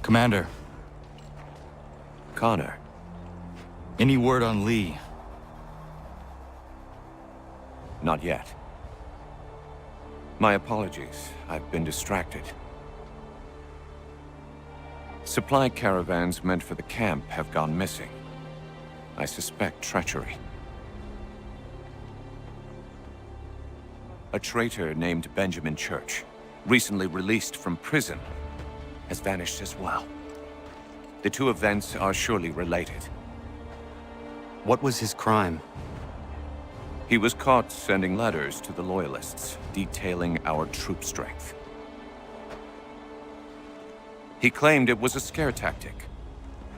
Commander, Connor. any word on Lee? Not yet. My apologies. I've been distracted. Supply caravans meant for the camp have gone missing. I suspect treachery. A traitor named Benjamin Church, recently released from prison, has vanished as well. The two events are surely related. What was his crime? He was caught sending letters to the Loyalists, detailing our troop strength. He claimed it was a scare tactic,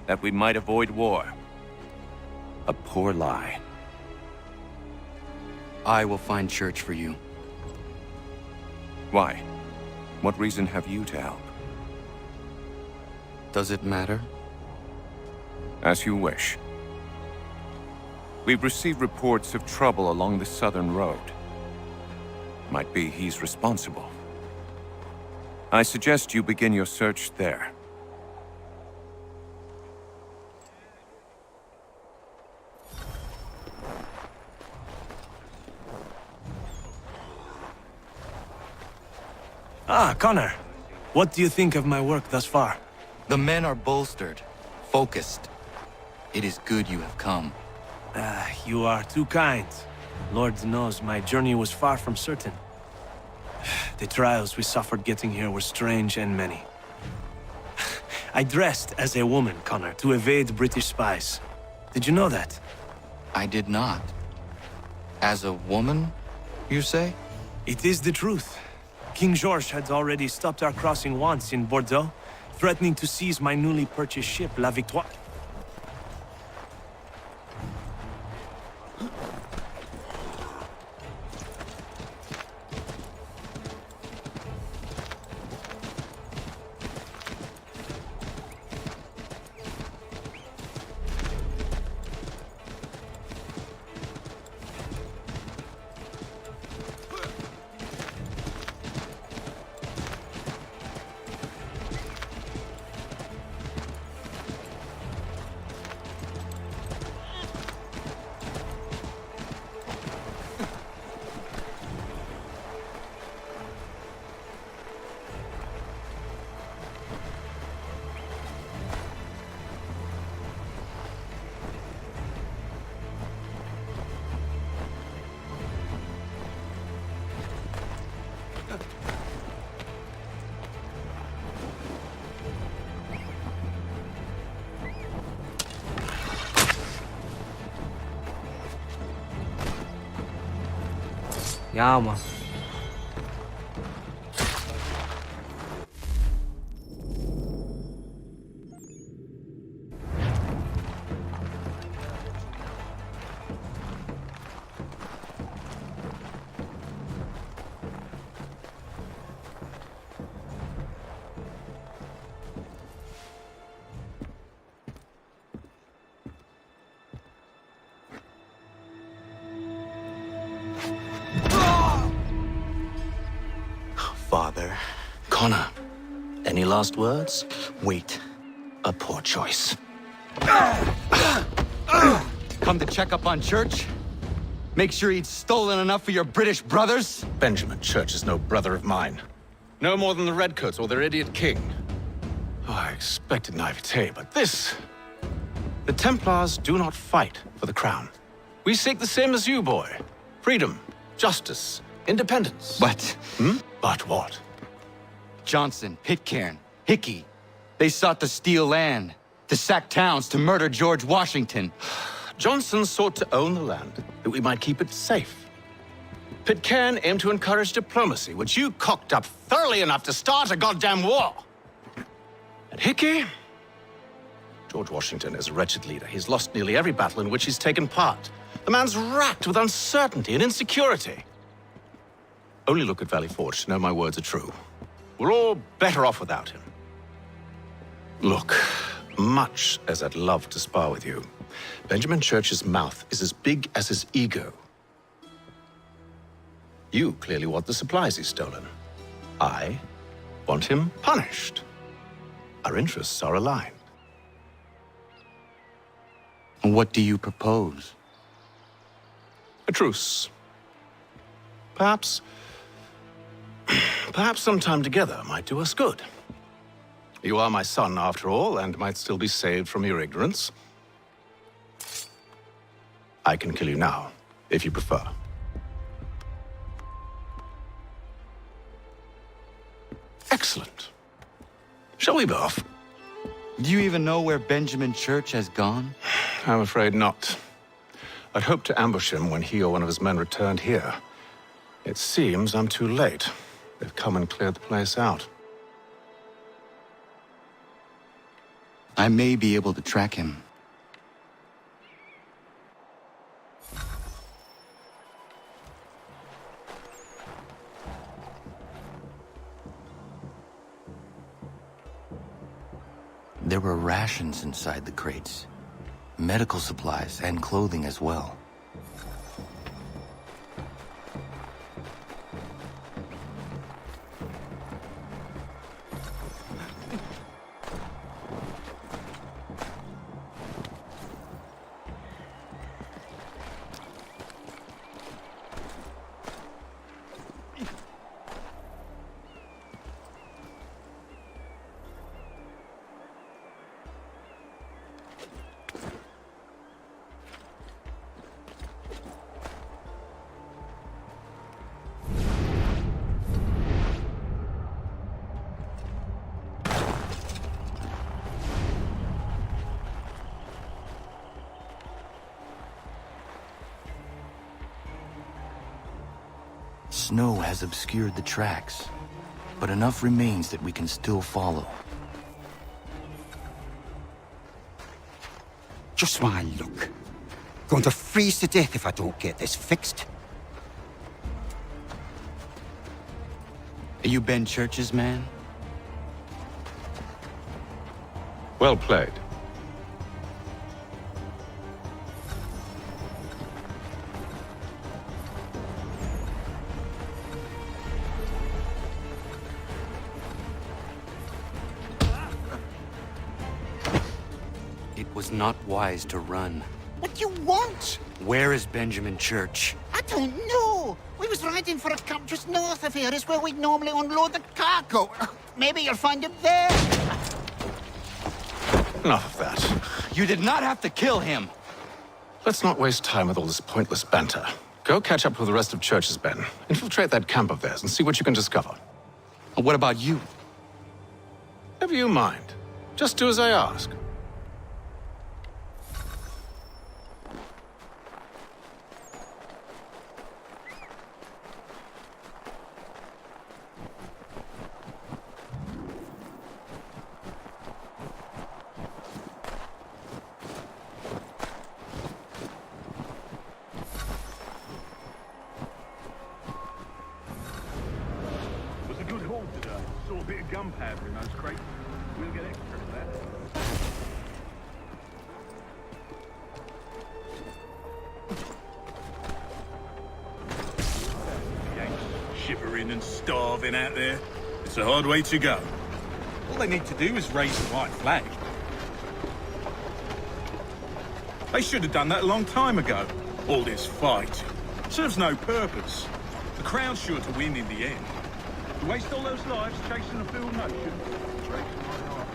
that we might avoid war. A poor lie. I will find Church for you. Why? What reason have you to help? Does it matter? As you wish. We've received reports of trouble along the southern road. Might be he's responsible. I suggest you begin your search there. Ah, Connor. What do you think of my work thus far? The men are bolstered, focused. It is good you have come. You are too kind. Lord knows my journey was far from certain. The trials we suffered getting here were strange and many. I dressed as a woman, Connor, to evade British spies. Did you know that? I did not. As a woman, you say? It is the truth. King George had already stopped our crossing once in Bordeaux, threatening to seize my newly purchased ship, La Victoire. Ja, man. Father. Connor, any last words? Wait. A poor choice. Come to check up on Church? Make sure he'd stolen enough for your British brothers? Benjamin Church is no brother of mine. No more than the Redcoats or their idiot king. Oh, I expected naivete, but this... The Templars do not fight for the crown. We seek the same as you, boy. Freedom, justice, independence. But But what? Johnson, Pitcairn, Hickey, they sought to steal land, to sack towns, to murder George Washington. Johnson sought to own the land, that we might keep it safe. Pitcairn aimed to encourage diplomacy, which you cocked up thoroughly enough to start a goddamn war. And Hickey? George Washington is a wretched leader. He's lost nearly every battle in which he's taken part. The man's racked with uncertainty and insecurity. Only look at Valley Forge to know my words are true. We're all better off without him. Look, much as I'd love to spar with you, Benjamin Church's mouth is as big as his ego. You clearly want the supplies he's stolen. I want him punished. Our interests are aligned. What do you propose? A truce. Perhaps some time together might do us good. You are my son, after all, and might still be saved from your ignorance. I can kill you now, if you prefer. Excellent. Shall we be off? Do you even know where Benjamin Church has gone? I'm afraid not. I'd hoped to ambush him when he or one of his men returned here. It seems I'm too late. They've come and cleared the place out. I may be able to track him. There were rations inside the crates. Medical supplies and clothing as well. Snow has obscured the tracks, but enough remains that we can still follow. Just my luck. Going to freeze to death if I don't get this fixed. Are you Ben Church's man? Well played. It was not wise to run. What do you want? Where is Benjamin Church? I don't know. We was riding for a camp just north of here. Is where we'd normally unload the cargo. Maybe you'll find him there. Enough of that. You did not have to kill him! Let's not waste time with all this pointless banter. Go catch up with the rest of Church's men. Infiltrate that camp of theirs and see what you can discover. And what about you? Never you mind. Just do as I ask. Saw a bit of gunpowder in those crates. We'll get extra for that. Shivering and starving out there. It's a hard way to go. All they need to do is raise the white flag. They should have done that a long time ago. All this fight serves no purpose. The Crown's sure to win in the end. To waste all those lives chasing a fool notion breaks my heart.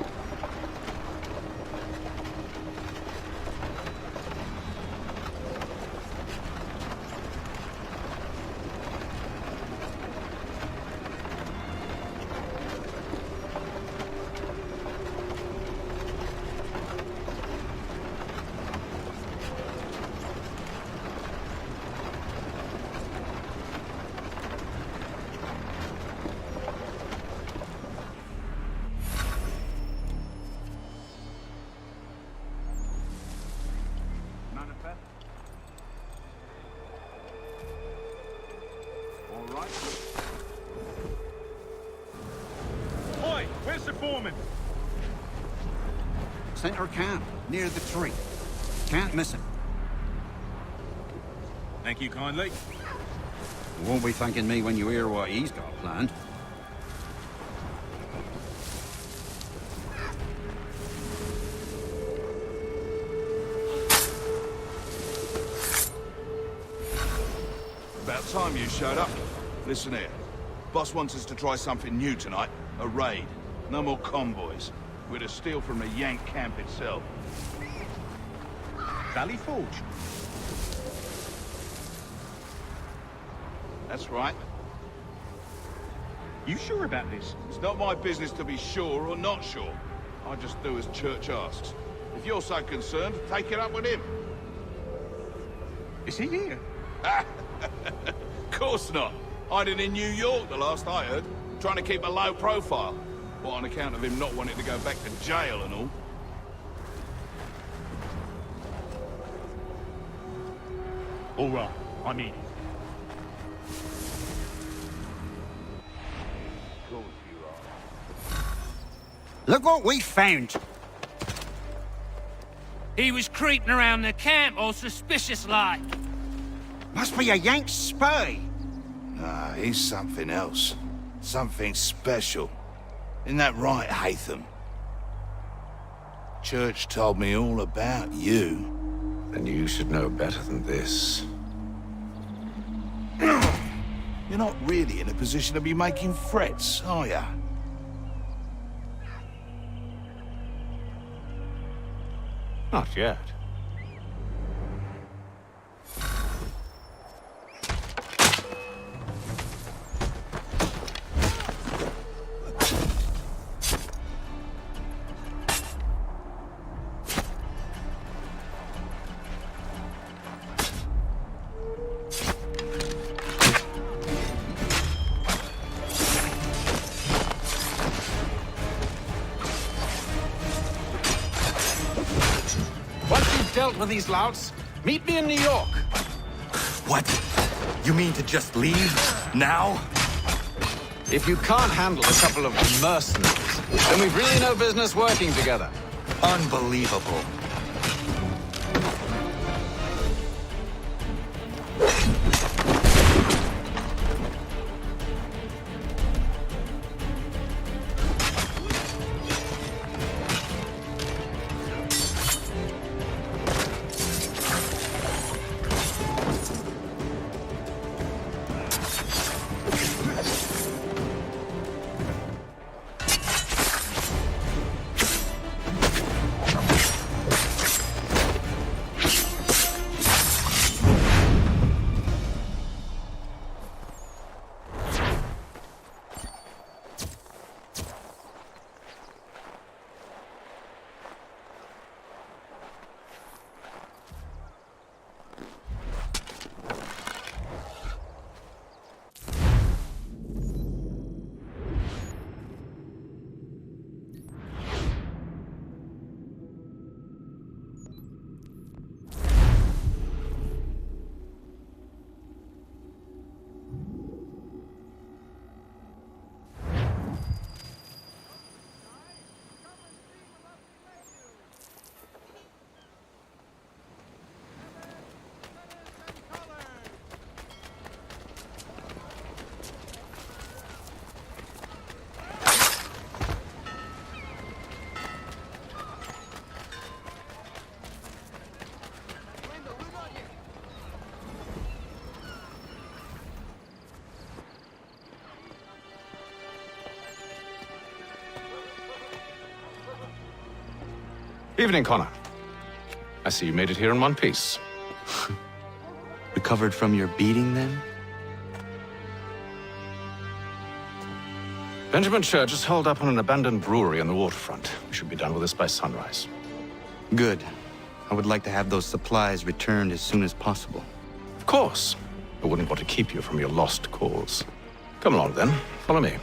Oi, where's the foreman? Center camp, near the tree. Can't miss him. Thank you kindly. You won't be thanking me when you hear what he's got planned. About time you showed up. Listen here. Boss wants us to try something new tonight. A raid. No more convoys. We're to steal from the Yank camp itself. Valley Forge. That's right. You sure about this? It's not my business to be sure or not sure. I just do as Church asks. If you're so concerned, take it up with him. Is he here? Of course not. Hiding in New York, the last I heard. Trying to keep a low profile. What, on account of him not wanting to go back to jail and all? All right, I'm in. Look what we found. He was creeping around the camp all suspicious-like. Must be a Yank spy. Nah, he's something else. Something special. Isn't that right, Hatham? Church told me all about you. Then you should know better than this. You're not really in a position to be making threats, are ya? Not yet. Once you've dealt with these louts, meet me in New York. What? You mean to just leave? Now? If you can't handle a couple of mercenaries, then we've really no business working together. Unbelievable. Evening, Connor. I see you made it here in one piece. Recovered from your beating, then? Benjamin Church is holed up on an abandoned brewery on the waterfront. We should be done with this by sunrise. Good. I would like to have those supplies returned as soon as possible. Of course. I wouldn't want to keep you from your lost cause. Come along, then. Follow me.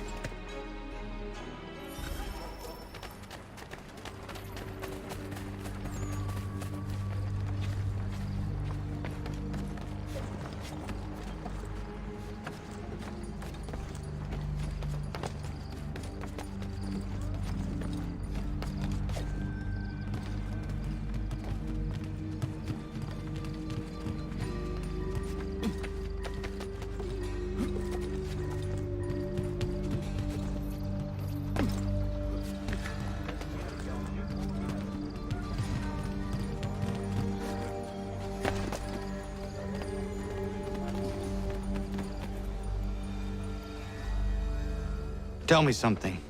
Tell me something.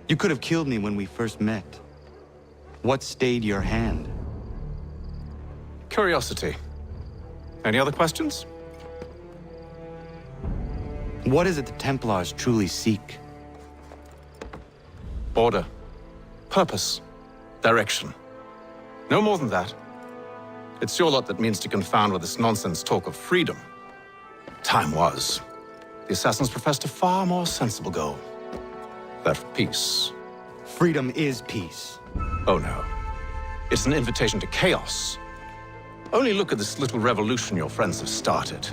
You could have killed me when we first met. What stayed your hand? Curiosity. Any other questions? What is it the Templars truly seek? Order. Purpose. Direction. No more than that. It's your lot that means to confound with this nonsense talk of freedom. Time was. The assassins professed a far more sensible goal. That of peace. Freedom is peace. Oh no. It's an invitation to chaos. Only look at this little revolution your friends have started.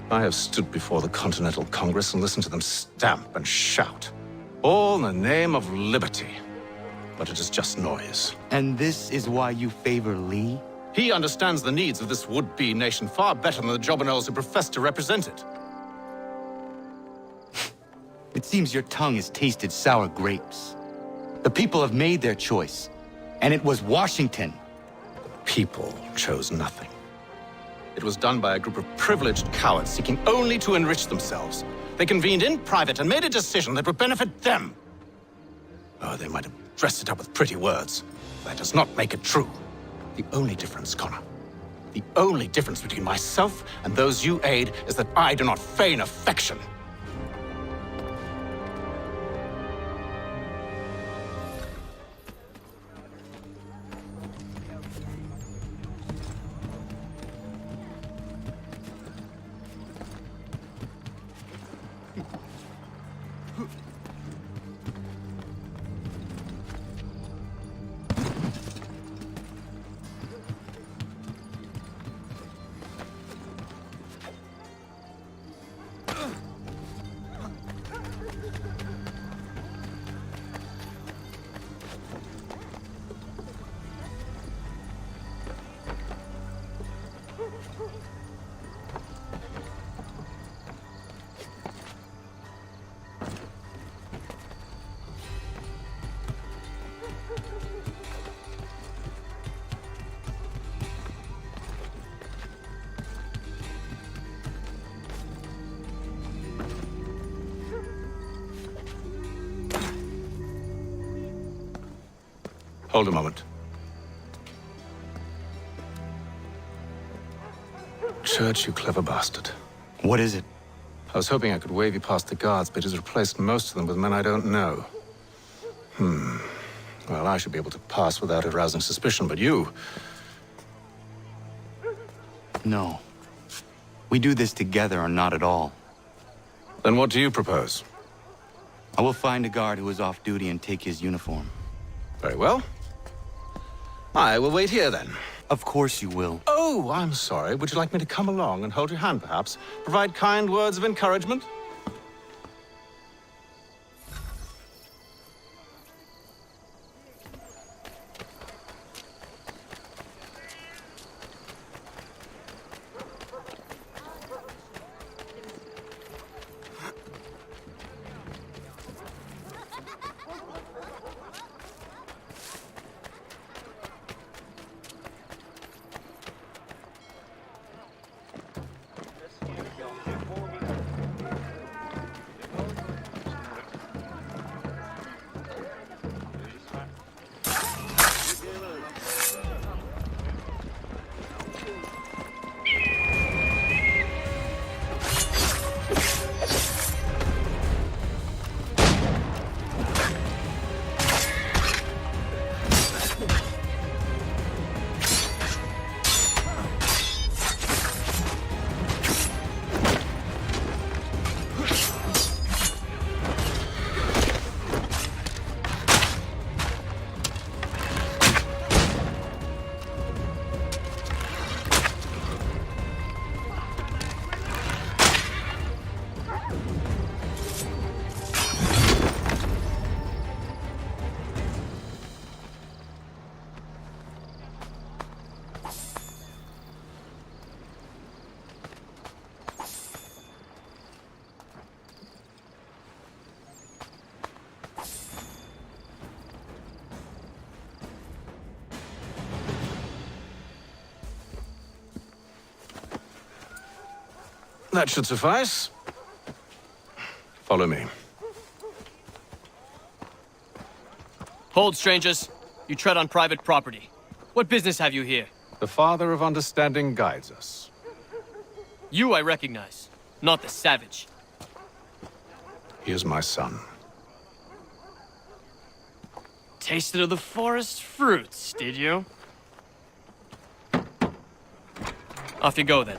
I have stood before the Continental Congress and listened to them stamp and shout. All in the name of liberty. But it is just noise. And this is why you favor Lee? He understands the needs of this would-be nation far better than the jobberknolls who profess to represent it. It seems your tongue has tasted sour grapes. The people have made their choice, and it was Washington. People chose nothing. It was done by a group of privileged cowards seeking only to enrich themselves. They convened in private and made a decision that would benefit them. Oh, they might have dressed it up with pretty words. That does not make it true. The only difference, Connor, the only difference between myself and those you aid is that I do not feign affection. Hold a moment. Church, you clever bastard. What is it? I was hoping I could wave you past the guards, but he's replaced most of them with men I don't know. Well, I should be able to pass without arousing suspicion, but you... No. We do this together or not at all. Then what do you propose? I will find a guard who is off duty and take his uniform. Very well. I will wait here, then. Of course you will. Oh, I'm sorry. Would you like me to come along and hold your hand, perhaps? Provide kind words of encouragement? That should suffice. Follow me. Hold, strangers. You tread on private property. What business have you here? The Father of Understanding guides us. You I recognize, not the savage. He is my son. Tasted of the forest fruits, did you? Off you go, then.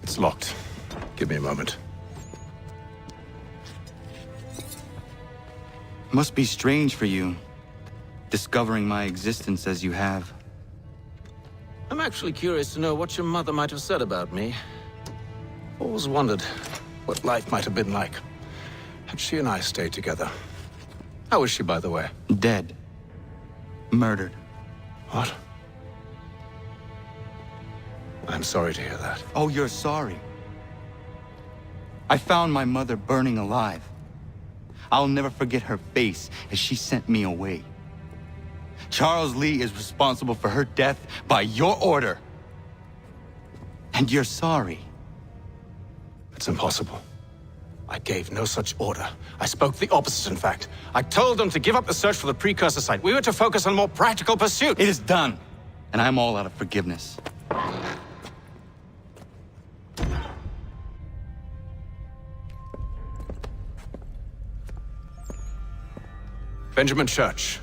It's locked. Give me a moment. Must be strange for you, discovering my existence as you have. I'm actually curious to know what your mother might have said about me. Always wondered what life might have been like had she and I stayed together. How is she, by the way? Dead. Murdered. What? I'm sorry to hear that. Oh, you're sorry. I found my mother burning alive. I'll never forget her face as she sent me away. Charles Lee is responsible for her death by your order. And you're sorry. It's impossible. I gave no such order. I spoke the opposite, in fact. I told them to give up the search for the precursor site. We were to focus on more practical pursuits. It is done, and I'm all out of forgiveness. Benjamin Church,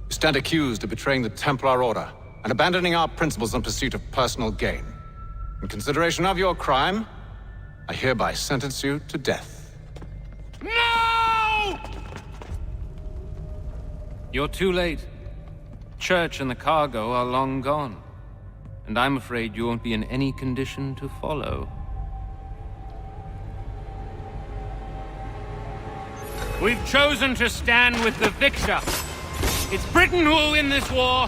you stand accused of betraying the Templar Order and abandoning our principles in pursuit of personal gain. In consideration of your crime, I hereby sentence you to death. No! You're too late. Church and the cargo are long gone. And I'm afraid you won't be in any condition to follow. We've chosen to stand with the victor. It's Britain who will win this war.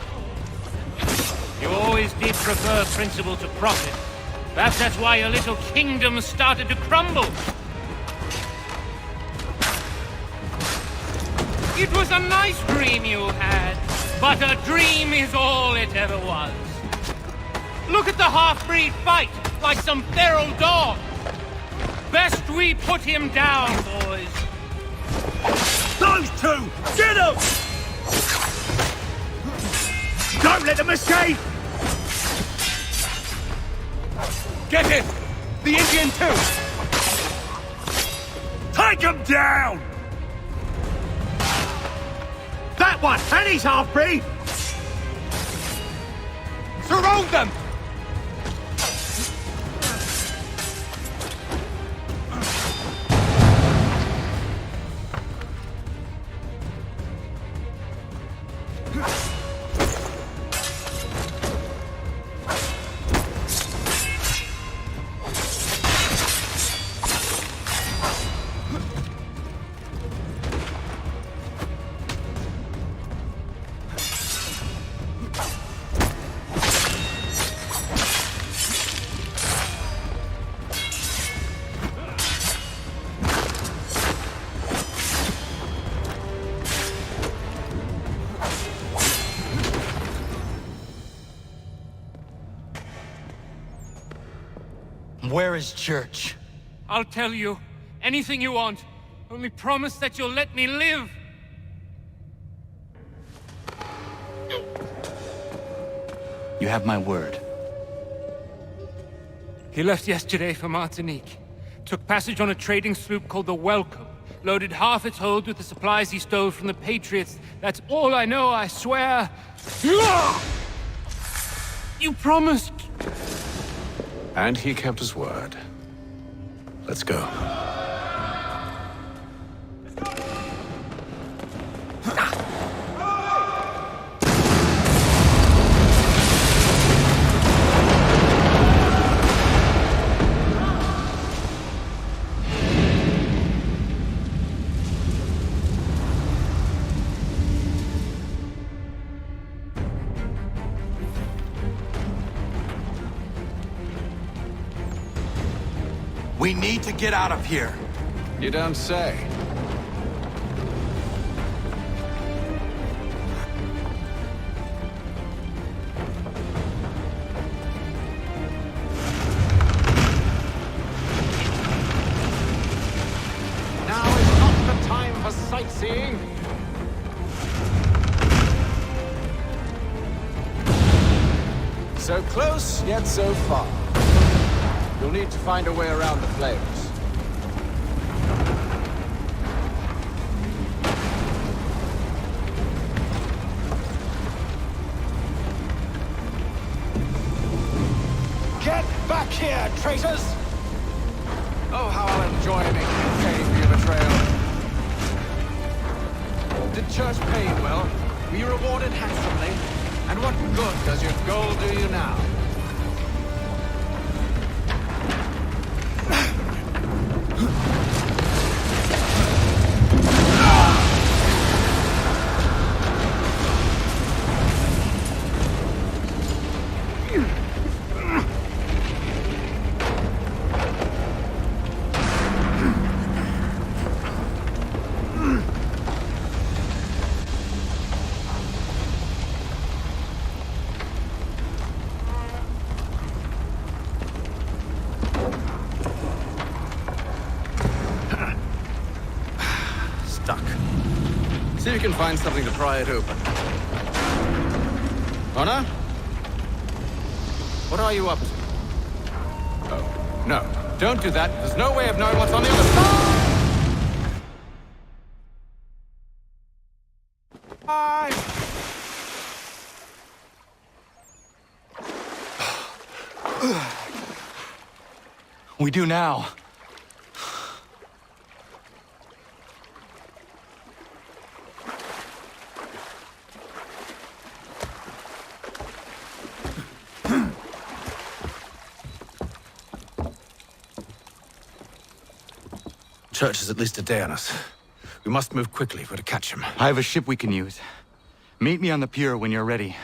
You always did prefer principle to profit. Perhaps that's why your little kingdom started to crumble. It was a nice dream you had, but a dream is all it ever was. Look at the half-breed fight, like some feral dog. Best we put him down, boys. Those two! Get them! Don't let them escape! Get him! The Indian too! Take him down! That one! And he's half-breed! Surround them! Where is Church? I'll tell you anything you want. Only promise that you'll let me live. You have my word. He left yesterday for Martinique. Took passage on a trading sloop called the Welcome. Loaded half its hold with the supplies he stole from the Patriots. That's all I know, I swear. You promised. And he kept his word. Let's go. We need to get out of here. You don't say. Now is not the time for sightseeing. So close, yet so far. You'll need to find a way around the flames. Get back here, traitors! Oh, how I'll enjoy making you pay for your betrayal. Did Church pay you well? Were you rewarded handsomely? And what good does your gold do you now? See if you can find something to pry it open. Honor? What are you up to? Oh, no. Don't do that. There's no way of knowing what's on the other side! We do now. Church is at least a day on us. We must move quickly if we're to catch him. I have a ship we can use. Meet me on the pier when you're ready.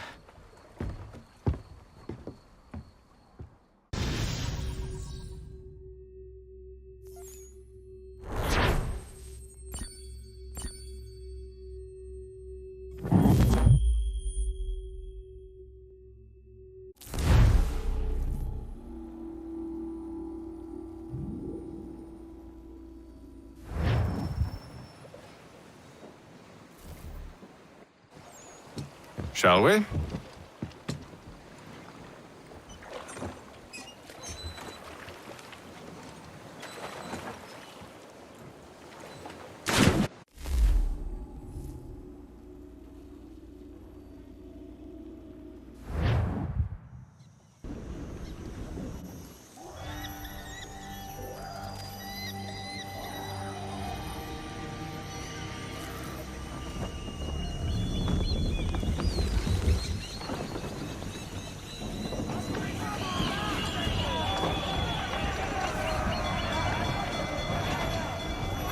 Shall we?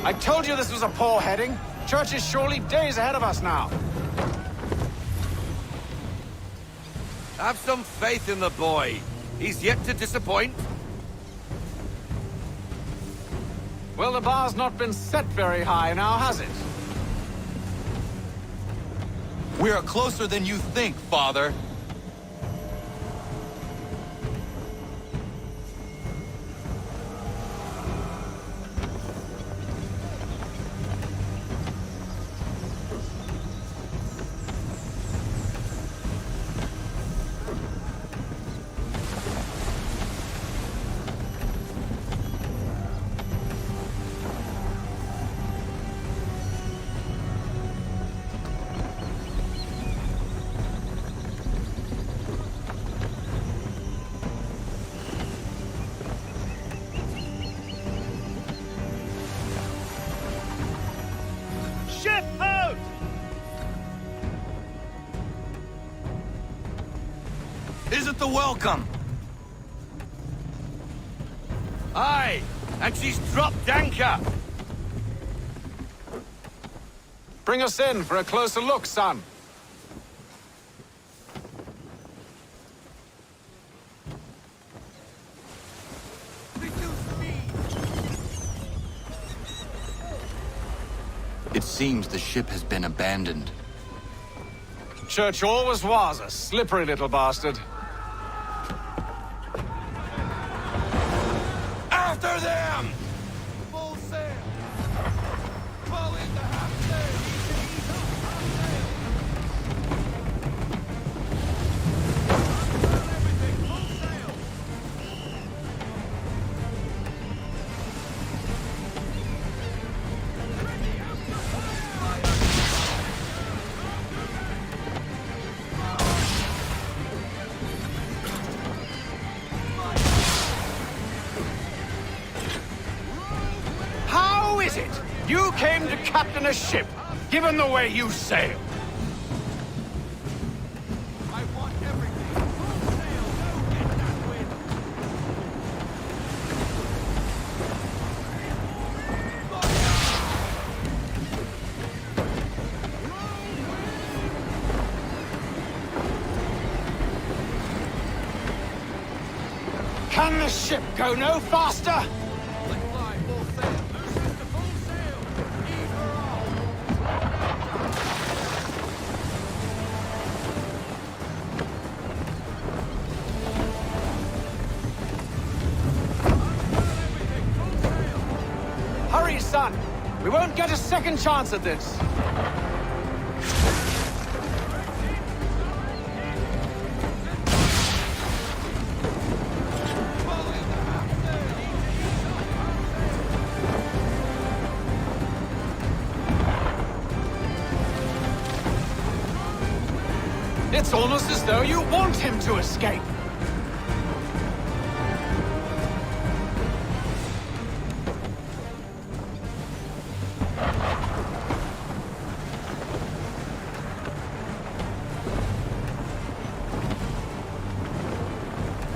I told you this was a poor heading. Church is surely days ahead of us now. Have some faith in the boy. He's yet to disappoint. Well, the bar's not been set very high now, has it? We are closer than you think, Father. Ship out! Isn't the welcome? Aye, and she's dropped anchor. Bring us in for a closer look, son. It seems the ship has been abandoned. Church always was a slippery little bastard. After them! Full sail! Fall into half sail! Everything, full sail! How is it you came to captain a ship, given the way you sail? I want everything. Full sail! Go get that wind! Can the ship go no faster? Let fly full sail! Loose to full sail! Heave her off! Everything, full sail! Hurry, son! We won't get a second chance at this. It's almost as though you want him to escape.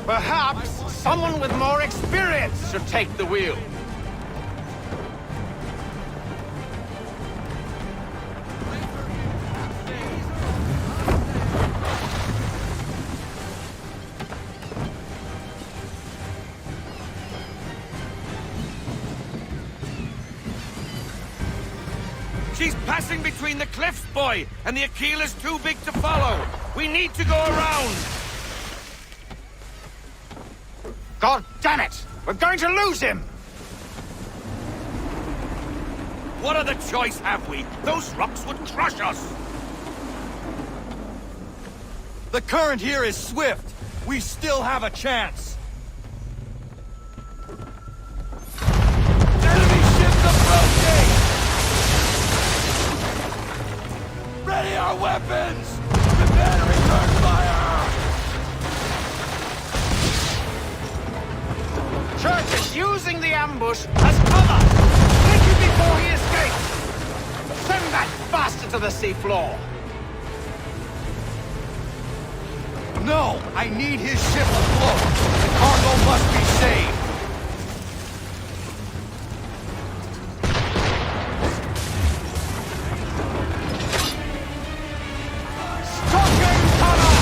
Perhaps someone with more experience should take the wheel. She's passing between the cliffs, boy, and the Aquila's too big to follow. We need to go around. God damn it! We're going to lose him! What other choice have we? Those rocks would crush us. The current here is swift. We still have a chance. Enemy ships approaching! Ready our weapons! Prepare to return fire! Church is using the ambush as cover! Take him before he escapes! Send that bastard to the seafloor! No! I need his ship afloat! The cargo must be saved! Stocking cover!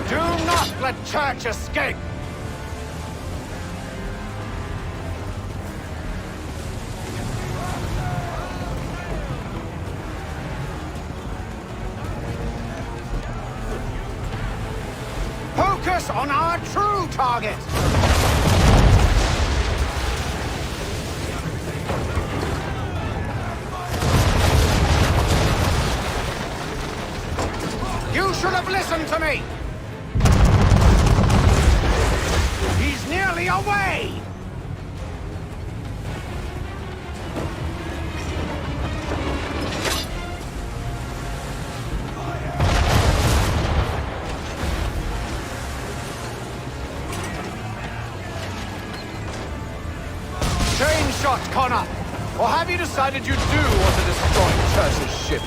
Do not let Church escape! Focus on our true target! You should have listened to me! He's nearly away! Chain shot, Connor! Or have you decided you do want to destroy Church's ship?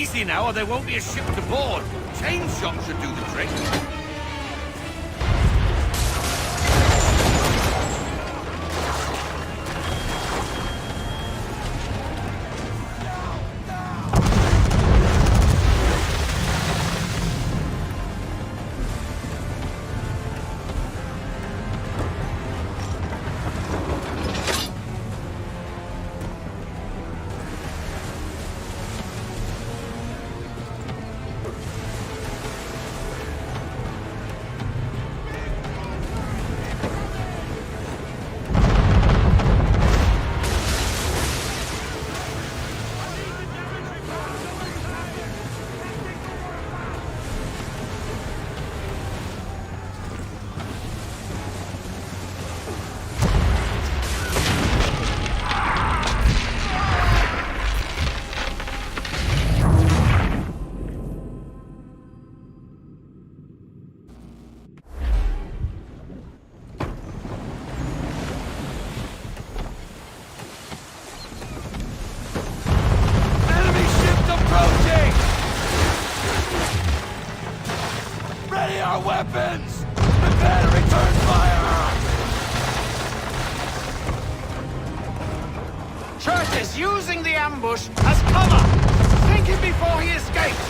Easy now, or there won't be a ship to board. Chain shot should do the trick. Weapons! Prepare to return fire! Church is using the ambush as cover! Think him before he escapes!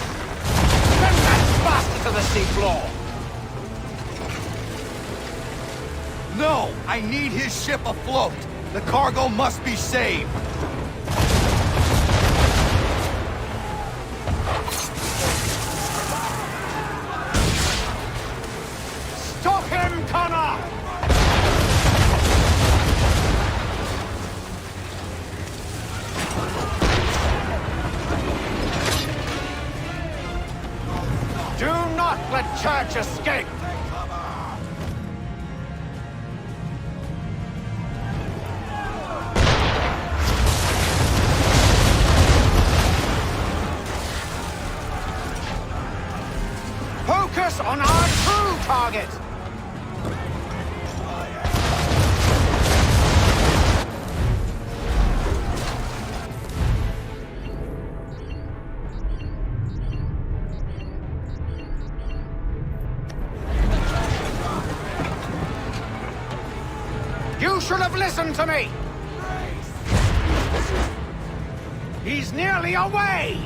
Send that bastard to the seafloor! No! I need his ship afloat! The cargo must be saved! Stop him, Connor! Do not let Church escape! Focus on our true target! You should have listened to me! He's nearly away!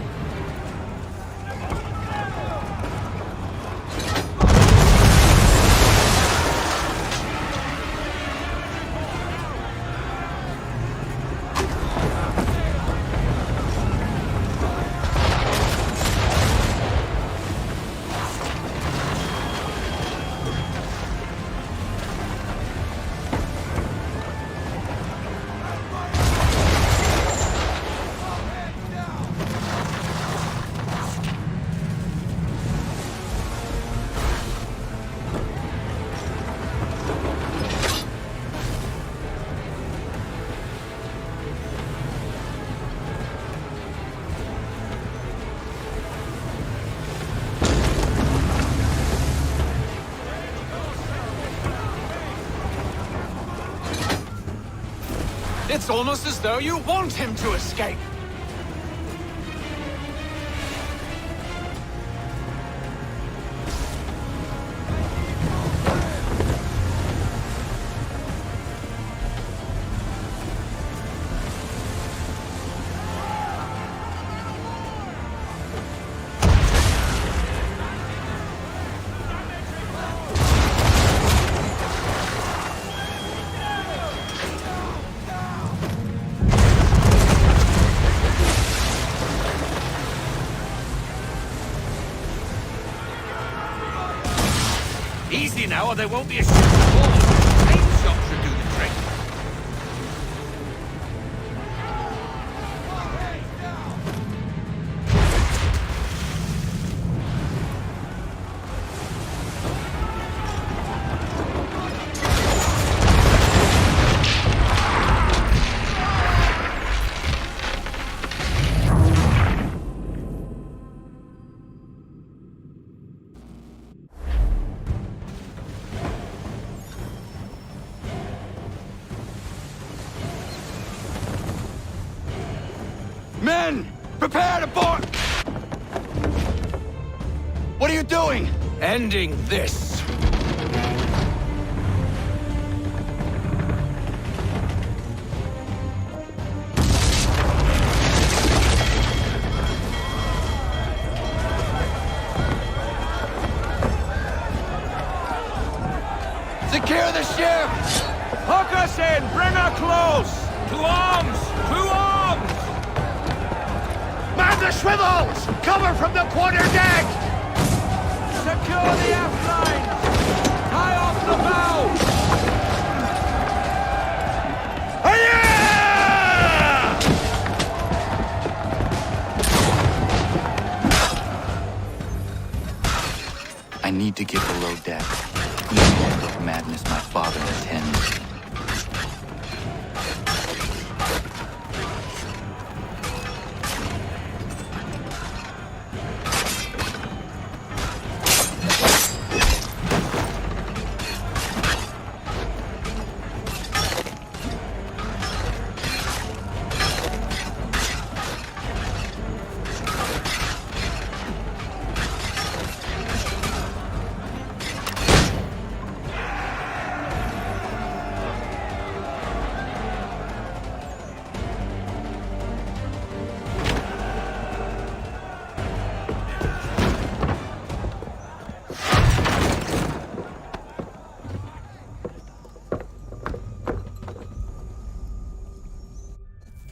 It's almost as though you want him to escape. Easy now, or there won't be a ship to board. Chain shot should do the trick. Men! Prepare to board! What are you doing? Ending this. Secure the ship! Hook us in! Bring her close! To arms! To arms! Man the swivels! Cover from the quarter deck! Secure the aft line! Tie off the bow! Hiya! I need to get below deck. Even of madness my father intends.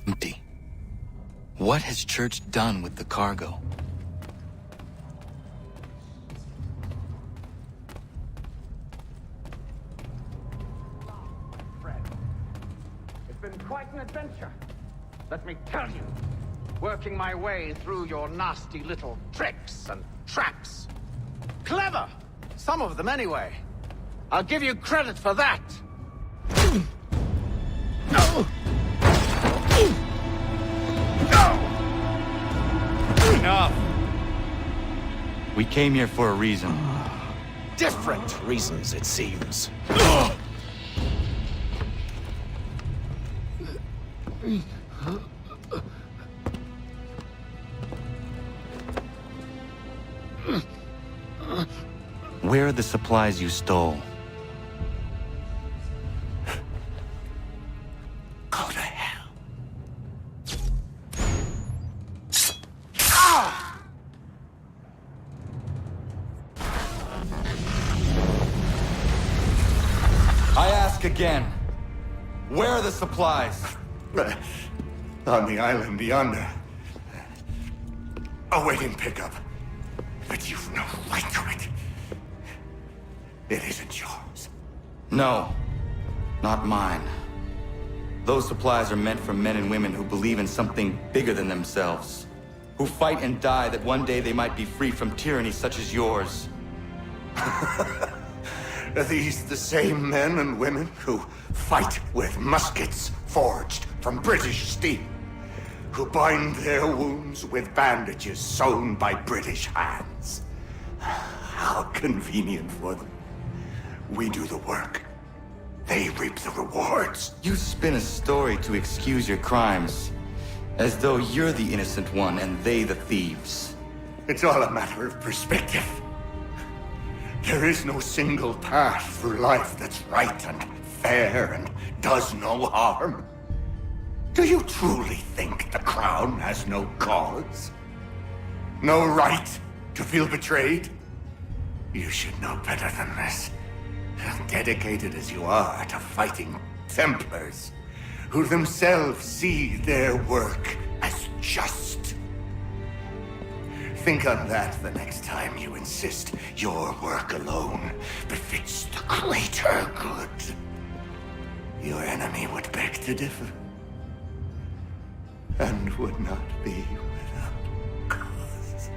Empty. What has Church done with the cargo? Fred, it's been quite an adventure. Let me tell you, working my way through your nasty little tricks and traps. Clever! Some of them anyway. I'll give you credit for that. Enough! We came here for a reason. Different reasons, it seems. Where are the supplies you stole? Go to hell. I ask again. Where are the supplies? On the island yonder. Awaiting pickup. But you've no right to it. It isn't yours. No, not mine. Those supplies are meant for men and women who believe in something bigger than themselves. Who fight and die that one day they might be free from tyranny such as yours. Are these the same men and women who fight with muskets forged from British steel? Who bind their wounds with bandages sewn by British hands? How convenient for them. We do the work. They reap the rewards. You spin a story to excuse your crimes, as though you're the innocent one and they the thieves. It's all a matter of perspective. There is no single path through life that's right and fair and does no harm. Do you truly think the Crown has no cause? No right to feel betrayed? You should know better than this. Dedicated as you are to fighting Templars, who themselves see their work as just. Think on that the next time you insist your work alone befits the greater good. Your enemy would beg to differ, and would not be without cause.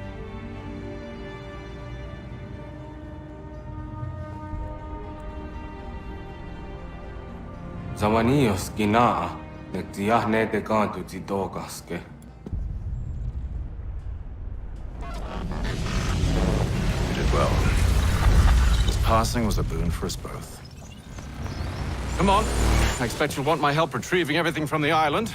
Zawanios ginaa, nektiahne te kantu titokaske. You did well. This passing was a boon for us both. Come on. I expect you'll want my help retrieving everything from the island.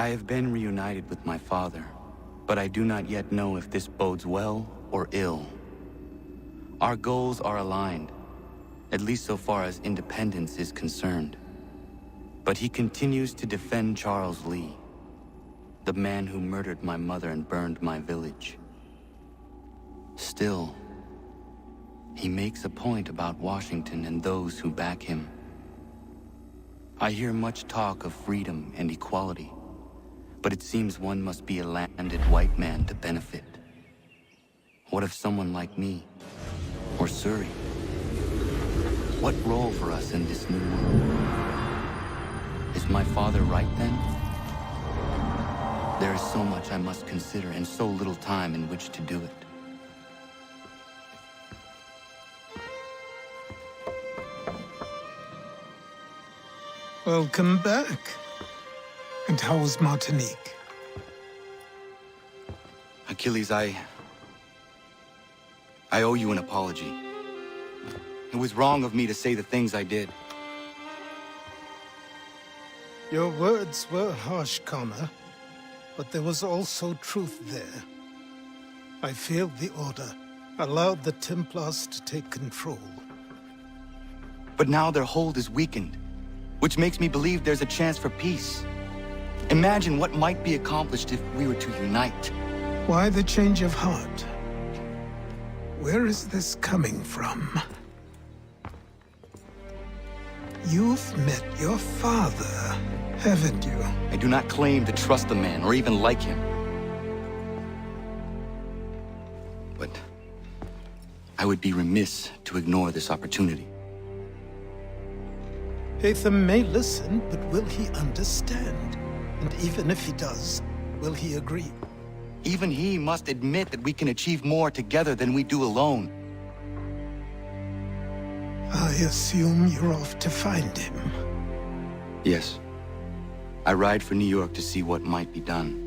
I have been reunited with my father, but I do not yet know if this bodes well or ill. Our goals are aligned, at least so far as independence is concerned. But he continues to defend Charles Lee, the man who murdered my mother and burned my village. Still, he makes a point about Washington and those who back him. I hear much talk of freedom and equality, but it seems one must be a landed white man to benefit. What if someone like me, or Surrey? What role for us in this new world? Is my father right then? There is so much I must consider and so little time in which to do it. Welcome back. And how was Martinique? Achilles, I owe you an apology. It was wrong of me to say the things I did. Your words were harsh, Connor, but there was also truth there. I failed the Order, allowed the Templars to take control. But now their hold is weakened, which makes me believe there's a chance for peace. Imagine what might be accomplished if we were to unite. Why the change of heart? Where is this coming from? You've met your father, haven't you? I do not claim to trust the man or even like him. But I would be remiss to ignore this opportunity. Hatham may listen, but will he understand? And even if he does, will he agree? Even he must admit that we can achieve more together than we do alone. I assume you're off to find him. Yes. I ride for New York to see what might be done.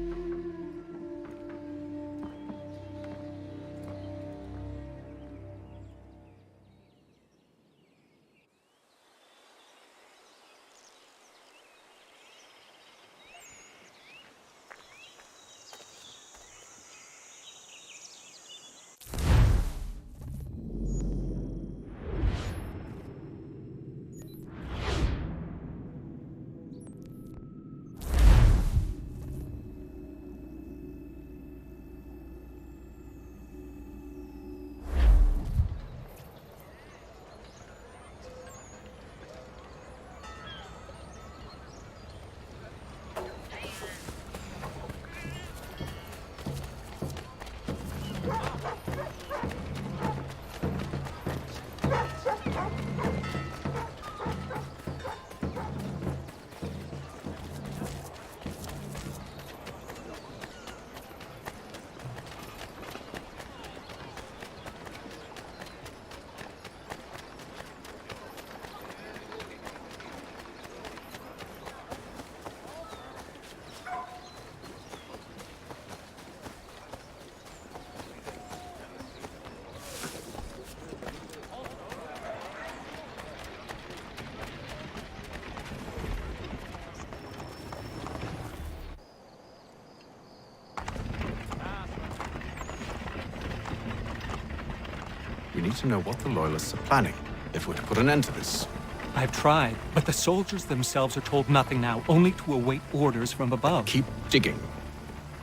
We need to know what the Loyalists are planning, if we're to put an end to this. I've tried, but the soldiers themselves are told nothing now, only to await orders from above. Keep digging.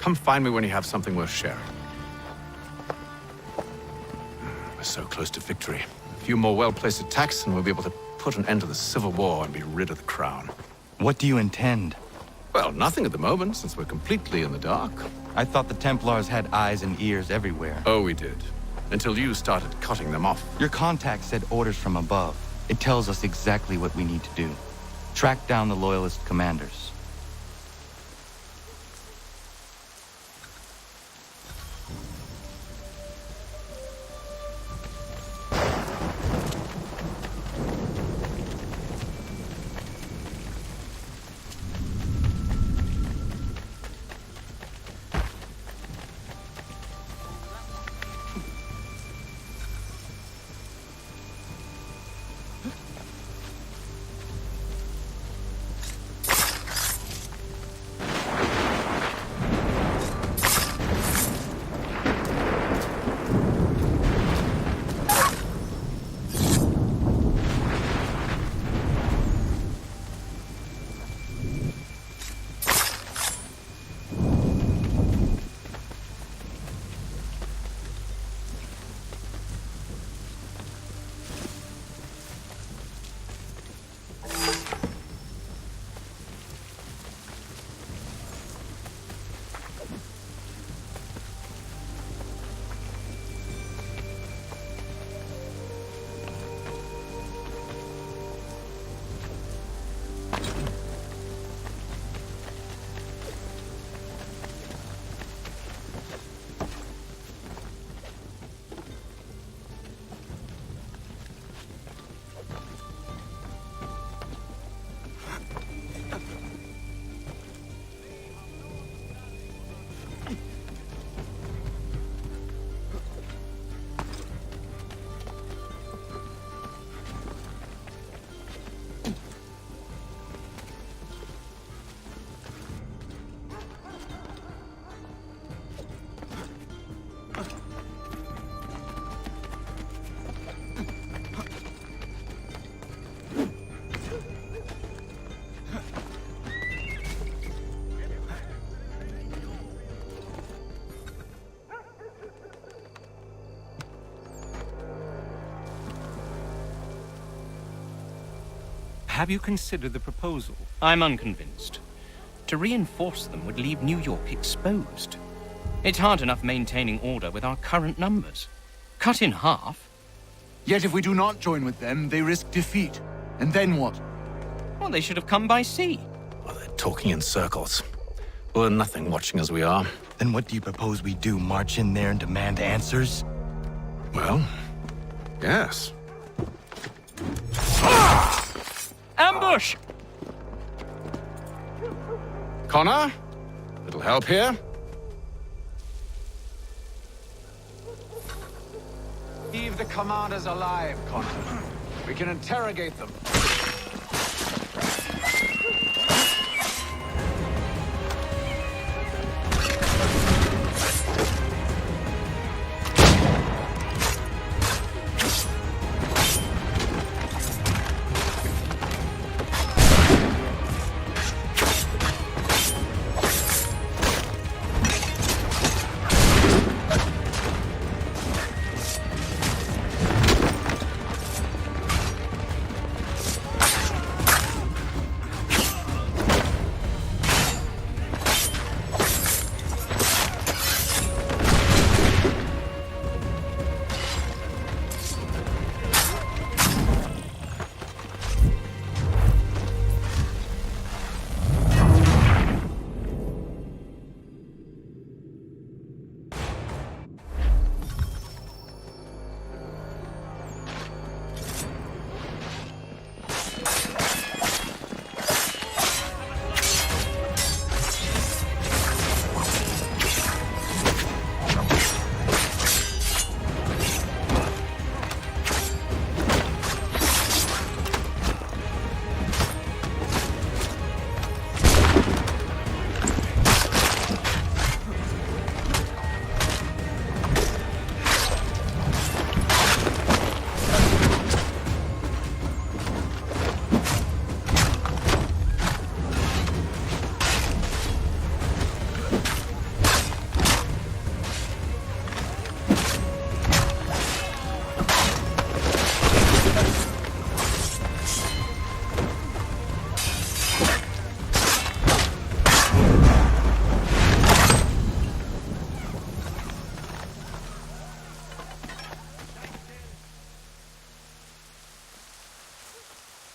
Come find me when you have something worth sharing. We're so close to victory. A few more well-placed attacks and we'll be able to put an end to the Civil War and be rid of the crown. What do you intend? Well, nothing at the moment, since we're completely in the dark. I thought the Templars had eyes and ears everywhere. Oh, we did. Until you started cutting them off. Your contact said orders from above. It tells us exactly what we need to do. Track down the Loyalist commanders. Have you considered the proposal? I'm unconvinced. To reinforce them would leave New York exposed. It's hard enough maintaining order with our current numbers. Cut in half. Yet if we do not join with them, they risk defeat. And then what? Well, they should have come by sea. Well, they're talking in circles. We're nothing watching as we are. Then what do you propose we do? March in there and demand answers? Well, yes. Ambush! Connor? Little help here? Leave the commanders alive, Connor. We can interrogate them.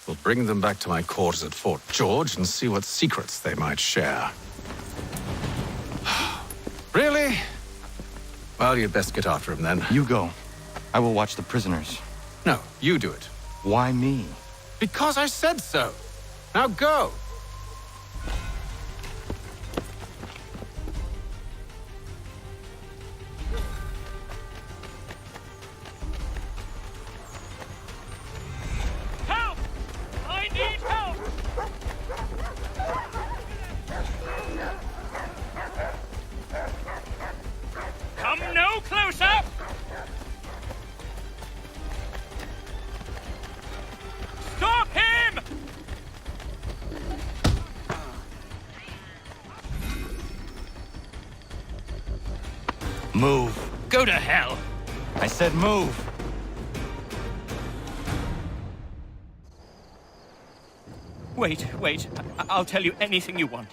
We'll bring them back to my quarters at Fort George and see what secrets they might share. Really? Well, you'd best get after him then. You go. I will watch the prisoners. No, you do it. Why me? Because I said so. Now go. Help! I need help! Come no closer! Stop him! Move. Go to hell! I said move. Wait. I'll tell you anything you want.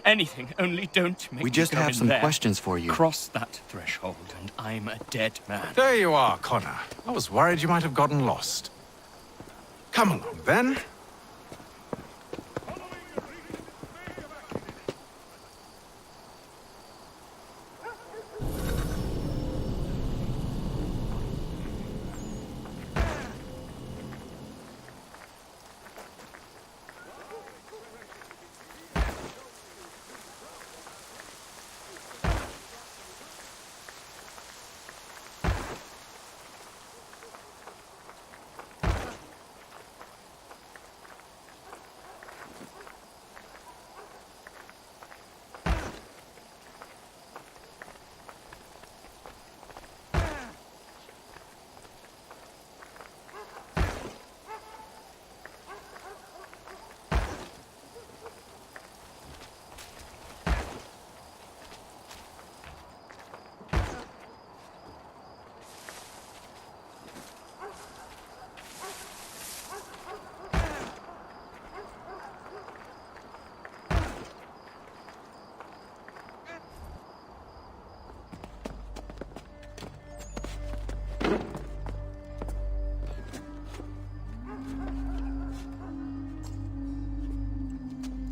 Anything, only don't make We me just go have in some there. questions for you. Cross that threshold, and I'm a dead man. There you are, Connor. I was worried you might have gotten lost. Come along, then.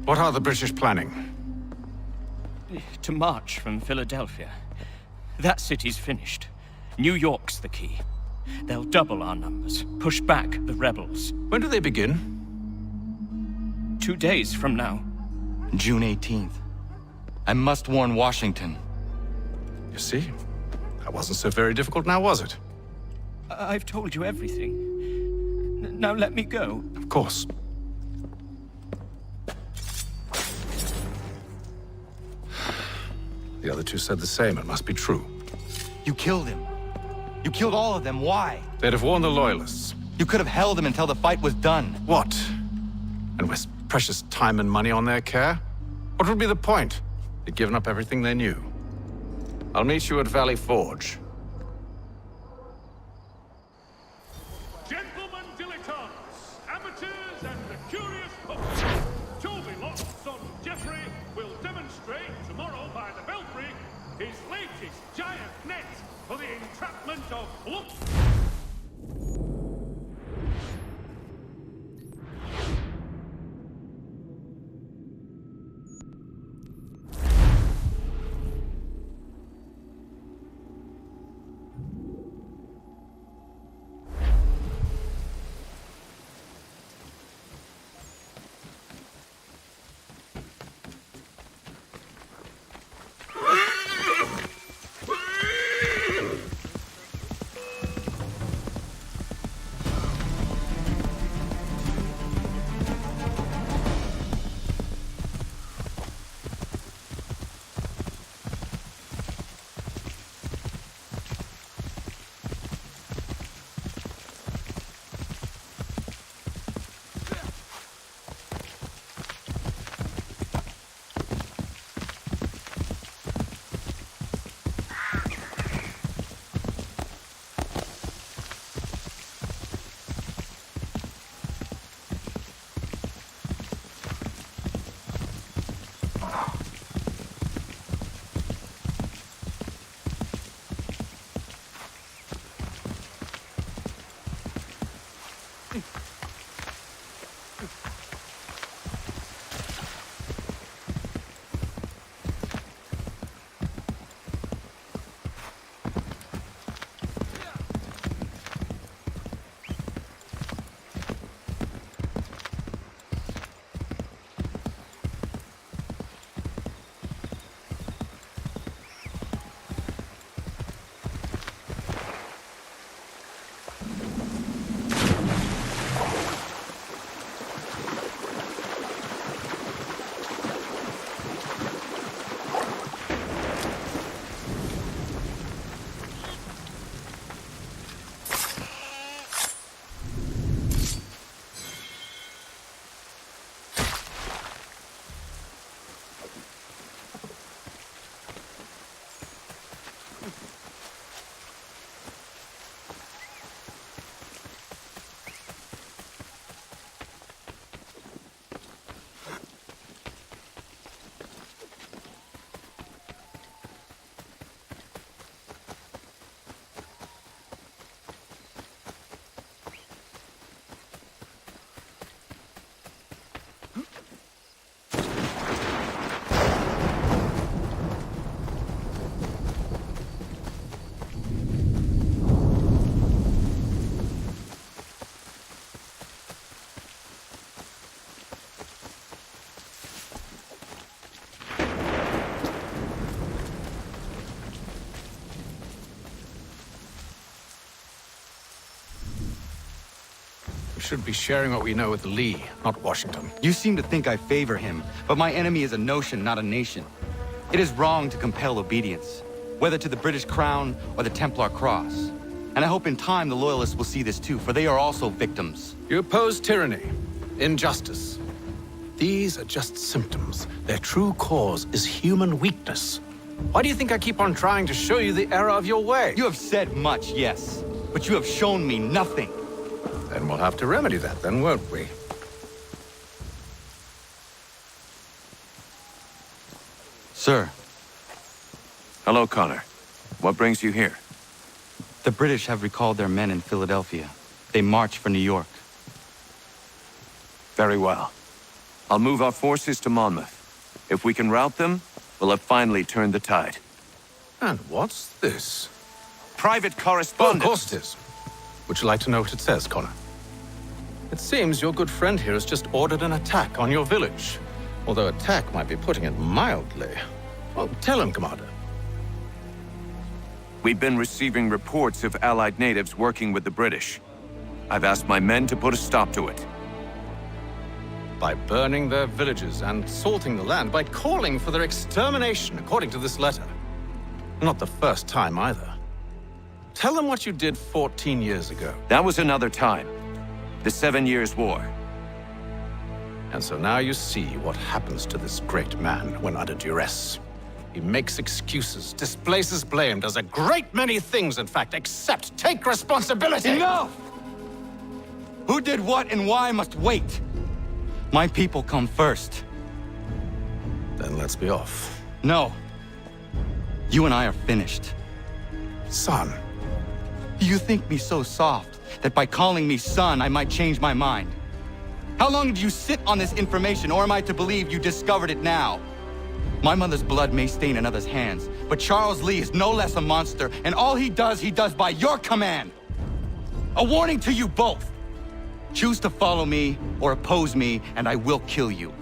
What are the British planning? To march from Philadelphia. That city's finished. New York's the key. They'll double our numbers, push back the rebels. When do they begin? 2 days from now. June 18th. I must warn Washington. You see? That wasn't so very difficult now, was it? I've told you everything. Now let me go. Of course. The other two said the same. It must be true. You killed him. You killed all of them. Why? They'd have warned the Loyalists. You could have held him until the fight was done. What? And waste precious time and money on their care? What would be the point? They'd given up everything they knew. I'll meet you at Valley Forge. Gentlemen dilettantes, amateurs and the curious host, Toby Lock's son Geoffrey will demonstrate tomorrow by the Belfry his latest giant net for the entrapment of blood. Should be sharing what we know with Lee, not Washington. You seem to think I favor him, but my enemy is a notion, not a nation. It is wrong to compel obedience, whether to the British Crown or the Templar Cross. And I hope in time the Loyalists will see this too, for they are also victims. You oppose tyranny, injustice. These are just symptoms. Their true cause is human weakness. Why do you think I keep on trying to show you the error of your way? You have said much, yes, but you have shown me nothing. Then we'll have to remedy that, then, won't we? Sir. Hello, Connor. What brings you here? The British have recalled their men in Philadelphia. They march for New York. Very well. I'll move our forces to Monmouth. If we can rout them, we'll have finally turned the tide. And what's this? Private Oh, correspondence. of course it is. Would you like to know what it says, Connor? It seems your good friend here has just ordered an attack on your village. Although attack might be putting it mildly. Well, tell him, Commander. We've been receiving reports of Allied natives working with the British. I've asked my men to put a stop to it. By burning their villages and salting the land, by calling for their extermination, according to this letter. Not the first time, either. Tell them what you did 14 years ago. That was another time. The 7 Years' War. And so now you see what happens to this great man when under duress. He makes excuses, displaces blame, does a great many things, in fact, except take responsibility! Enough! Who did what and why must wait. My people come first. Then let's be off. No. You and I are finished. Son. You think me so soft that by calling me son, I might change my mind? How long did you sit on this information, or am I to believe you discovered it now? My mother's blood may stain another's hands, but Charles Lee is no less a monster, and all he does by your command. A warning to you both. Choose to follow me or oppose me, and I will kill you.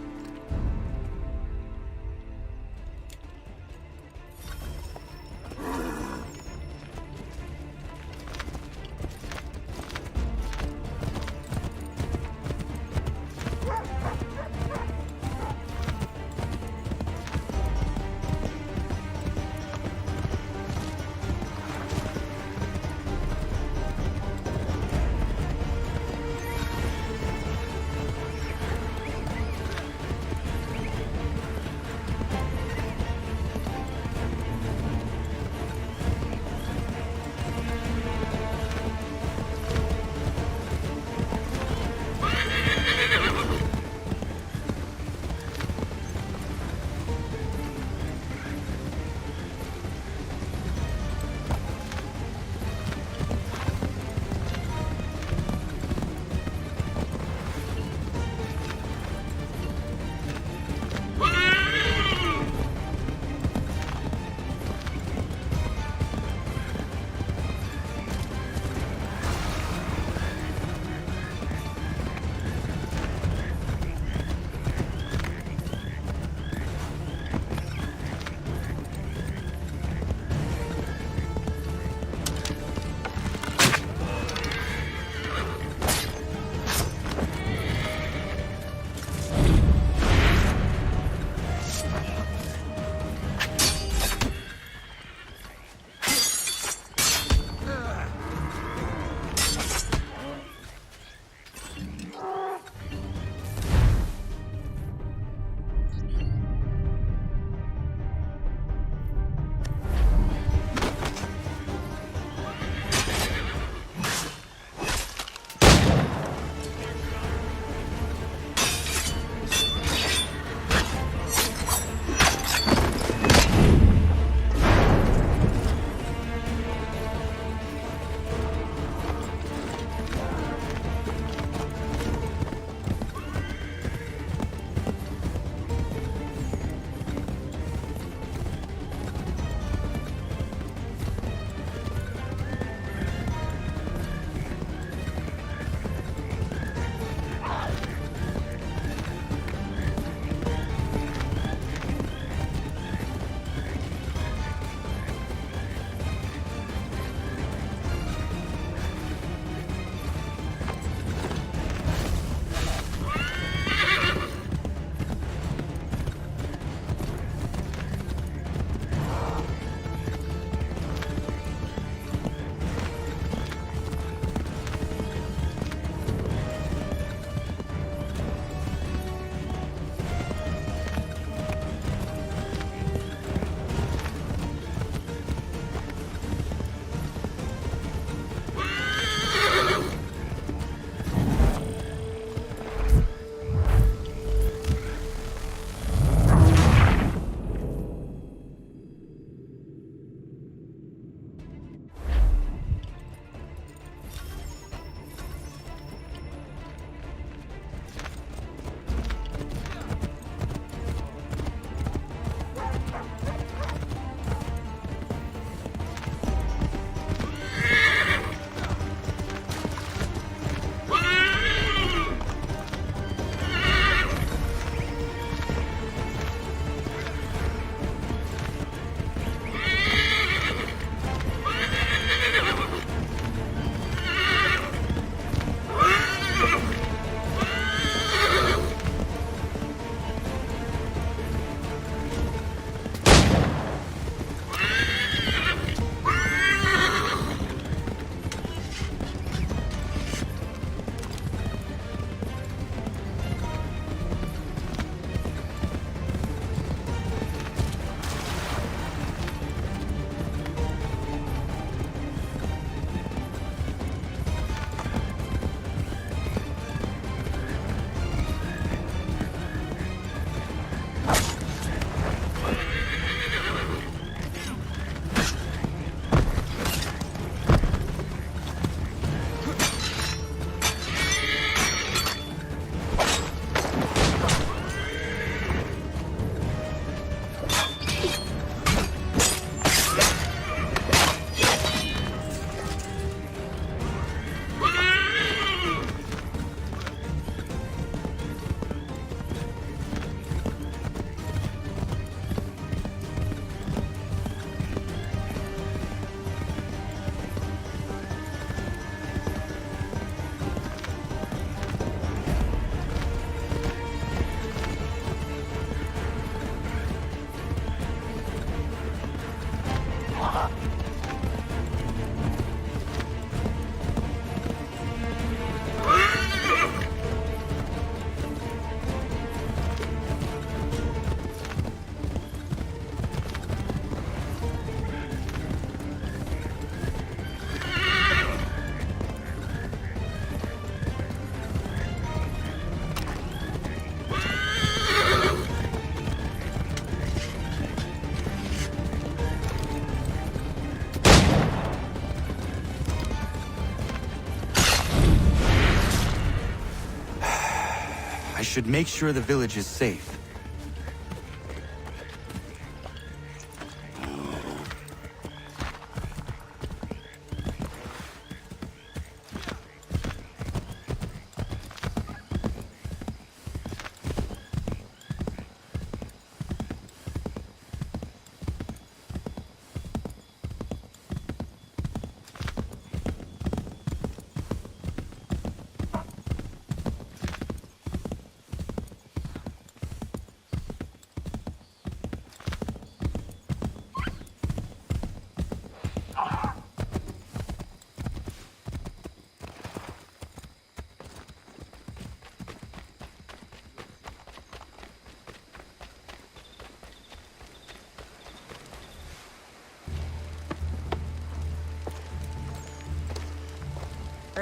should make sure the village is safe.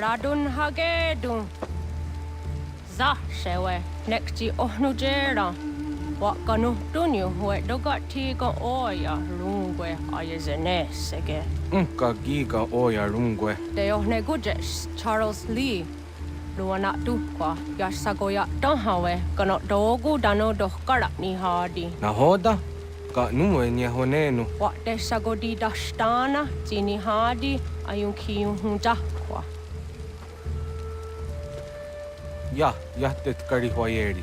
Radun hagedun. Za shewe nekti ohnujera. Wakanu dunyu hue dogati ga oya rungwe ayezene sege. Unka giga oya rungwe. De ohne gujes Charles Lee. Luana tukwa yasagoya donhawe kano dogu dano dohkara ni hadi. Nahoda? Ka nuwe nye honenu. Wat de sagodi dashtana tini hadi ayun kiyun hundakwa. Ya tet kari hoyeri.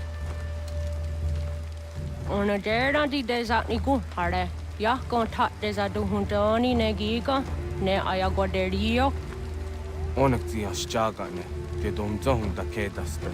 Ona dera di desa ni gun hare. Ya kontak desa du hundani ne giga ne ayagoderio. Onak ti aschaga ne. Te domzo hunda kedaste.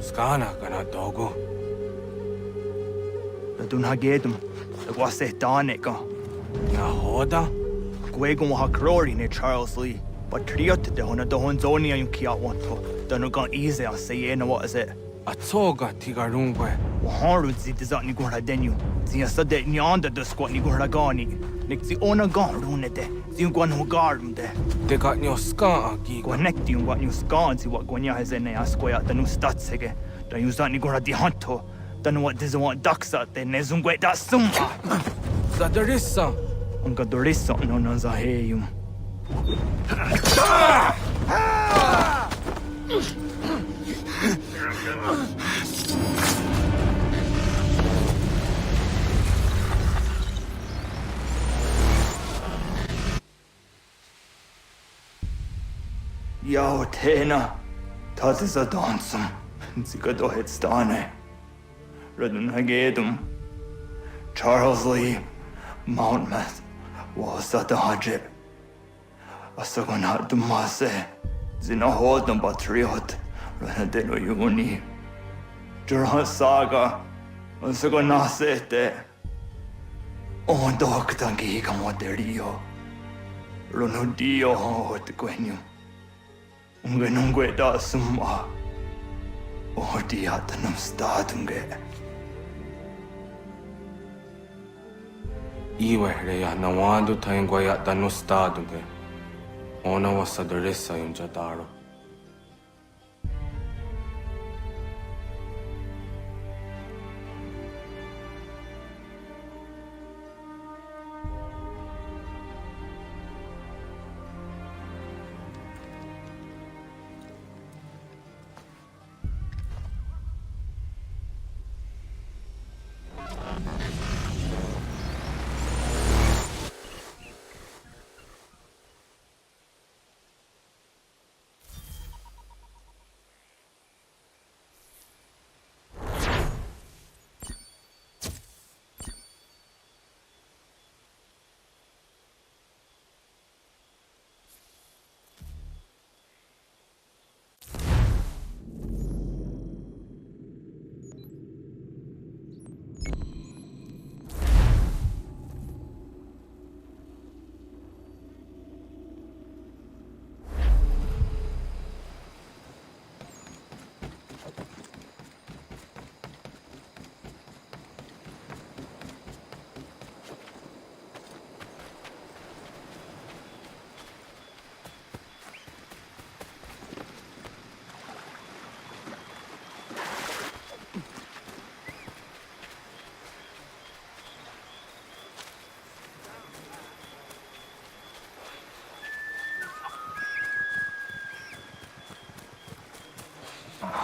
Skana kana dogo. Radun hagedum. Wase danika. Nahoda? Gwegum wa hakrori ne Charles Lee. But triot de hona dohon zoni ayun kiat wanto. Danu gan easy a say na what is it? Atsoga tiga rungwe. Waharu zi dizat ni gura denu. Zi asade nyanda de squat ni gura gani. Nik zi ona gan rune de. Zi gwan hu garum de. De gat nyo ska agi. Gwanek di gwan nyo ska zi wat gwanya hezene asquaya danu statsege. Dan zat ni gura di hanto. Danu wat diza wat daksa de ne zungwe da summa. Zadarissa. Unga dorissa no na zaheyum. Yao tena, dat is a dansum. Zika dohet stane. Radun hagedum. Charles Lee, Mountmouth, was at the hajib. Asagonat dumase. Zinahod ng patriot. Ranadeno yuni. Jurhan saga. Asagonasete. Ondok tangi kamoterio. Runudio hot gwenyu. Ungenungwe da summa. Odiatanum statunge. iwe reya na wando taingwa ya dano stado ge. Ona wasadresa yung jadaro.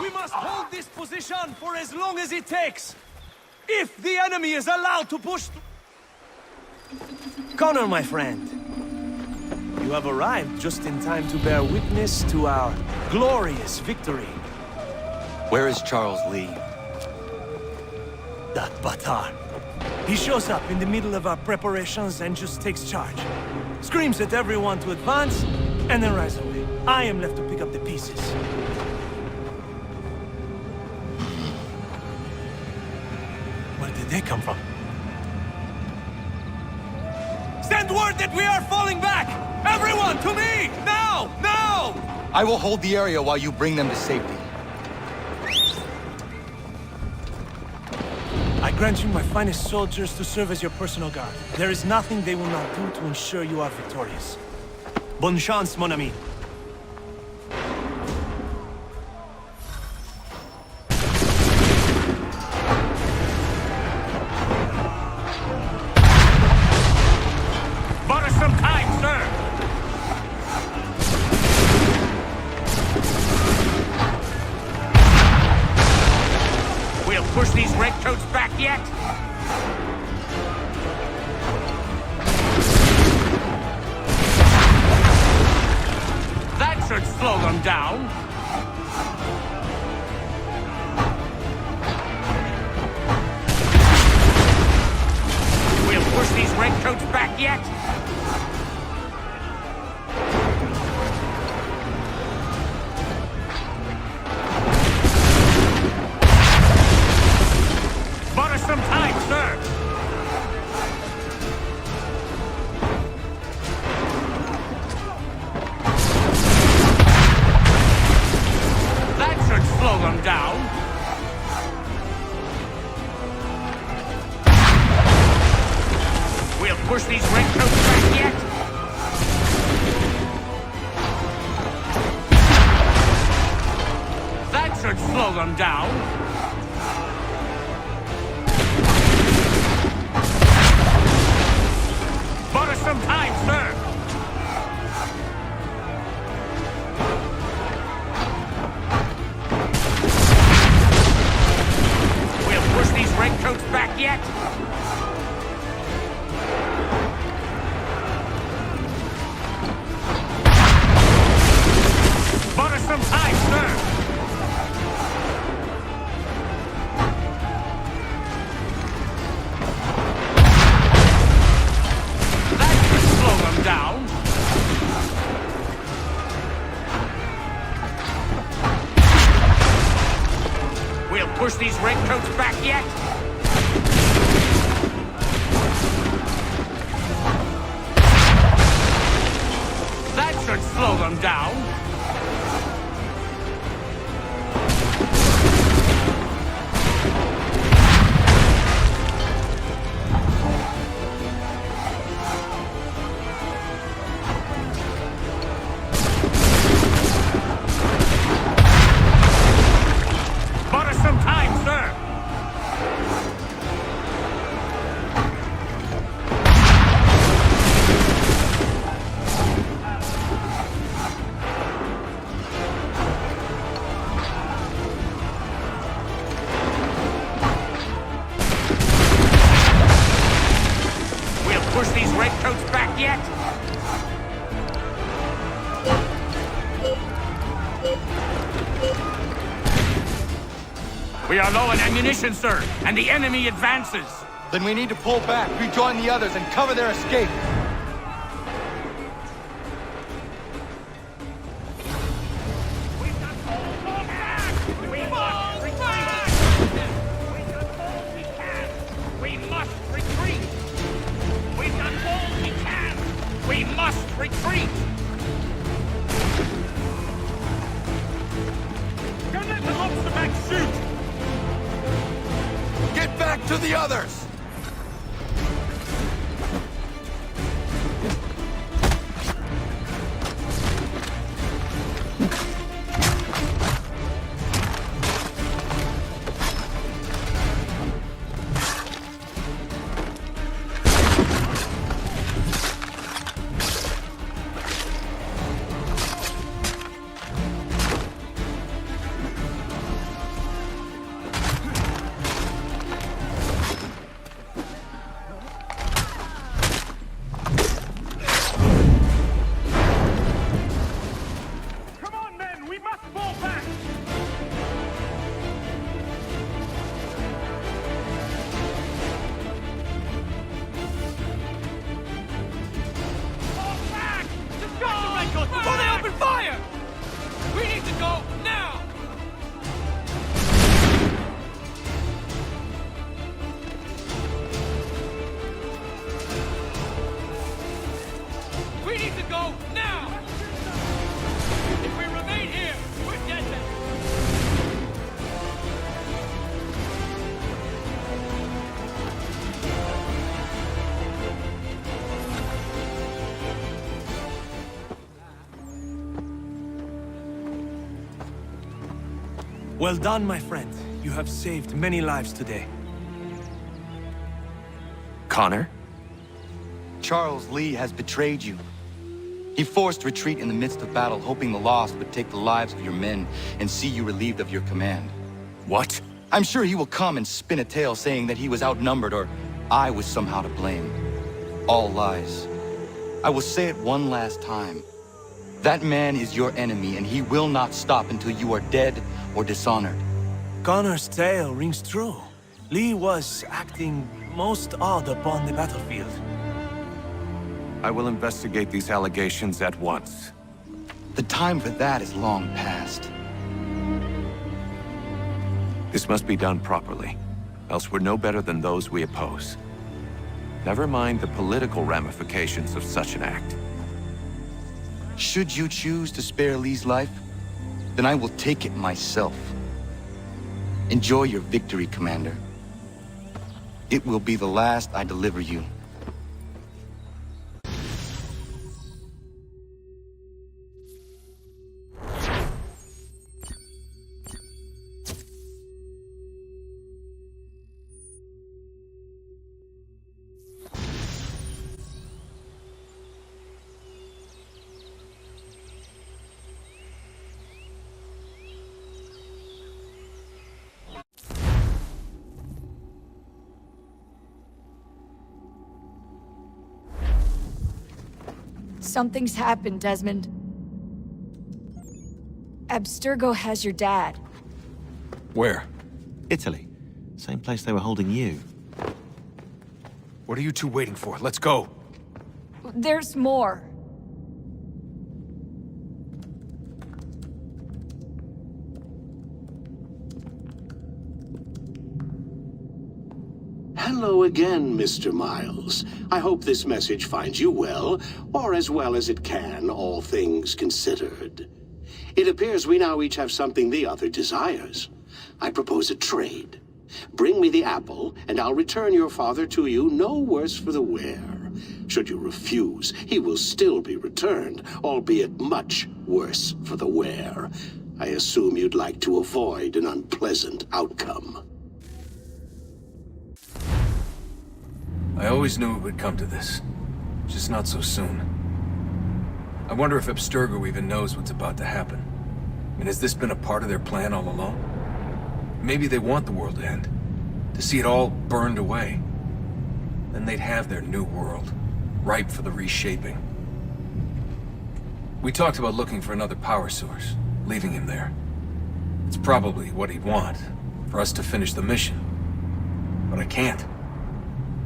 We must hold this position for as long as it takes. If the enemy is allowed to push... Connor, my friend. You have arrived just in time to bear witness to our glorious victory. Where is Charles Lee? That Batar. He shows up in the middle of our preparations and just takes charge. Screams at everyone to advance, and then rides away. I am left to pick up the pieces. Where did they come from? Send word that we are falling back! Everyone, to me! Now! Now! I will hold the area while you bring them to safety. I grant you my finest soldiers to serve as your personal guard. There is nothing they will not do to ensure you are victorious. Bonne chance, mon ami. Bought us some time, sir! We'll push these redcoats back yet? That should slow them down. We'll push these redcoats back yet? Bought us some time, sir! That should slow them down. We'll push these redcoats back yet? That should slow them down. Bought us some time, sir! We'll push these redcoats back yet? Bought us some time, sir! Slow them down. We'll push these redcoats back yet? these redcoats back yet? We are low on ammunition, sir, and the enemy advances. Then we need to pull back, rejoin the others, and cover their escape. We must retreat! Don't let the lobster back shoot! Get back to the others! Before they open fire! We need to go now! We need to go now! If we remain here, we're dead then. Well done, my friend. You have saved many lives today. Connor? Charles Lee has betrayed you. He forced retreat in the midst of battle, hoping the loss would take the lives of your men and see you relieved of your command. What? I'm sure he will come and spin a tale saying that he was outnumbered or I was somehow to blame. All lies. I will say it one last time. That man is your enemy, and he will not stop until you are dead or dishonored. Connor's tale rings true. Lee was acting most odd upon the battlefield. I will investigate these allegations at once. The time for that is long past. This must be done properly, else we're no better than those we oppose. Never mind the political ramifications of such an act. Should you choose to spare Lee's life, then I will take it myself. Enjoy your victory, Commander. It will be the last I deliver you. Something's happened, Desmond. Abstergo has your dad. Where? Italy. Same place they were holding you. What are you two waiting for? Let's go. There's more. Hello again, Mr. Miles. I hope this message finds you well, or as well as it can, all things considered. It appears we now each have something the other desires. I propose a trade. Bring me the apple, and I'll return your father to you no worse for the wear. Should you refuse, he will still be returned, albeit much worse for the wear. I assume you'd like to avoid an unpleasant outcome. I always knew it would come to this. Just not so soon. I wonder if Abstergo even knows what's about to happen. I mean, has this been a part of their plan all along? Maybe they want the world to end. To see it all burned away. Then they'd have their new world. ripe for the reshaping. We talked about looking for another power source, leaving him there. It's probably what he'd want, for us to finish the mission. But I can't.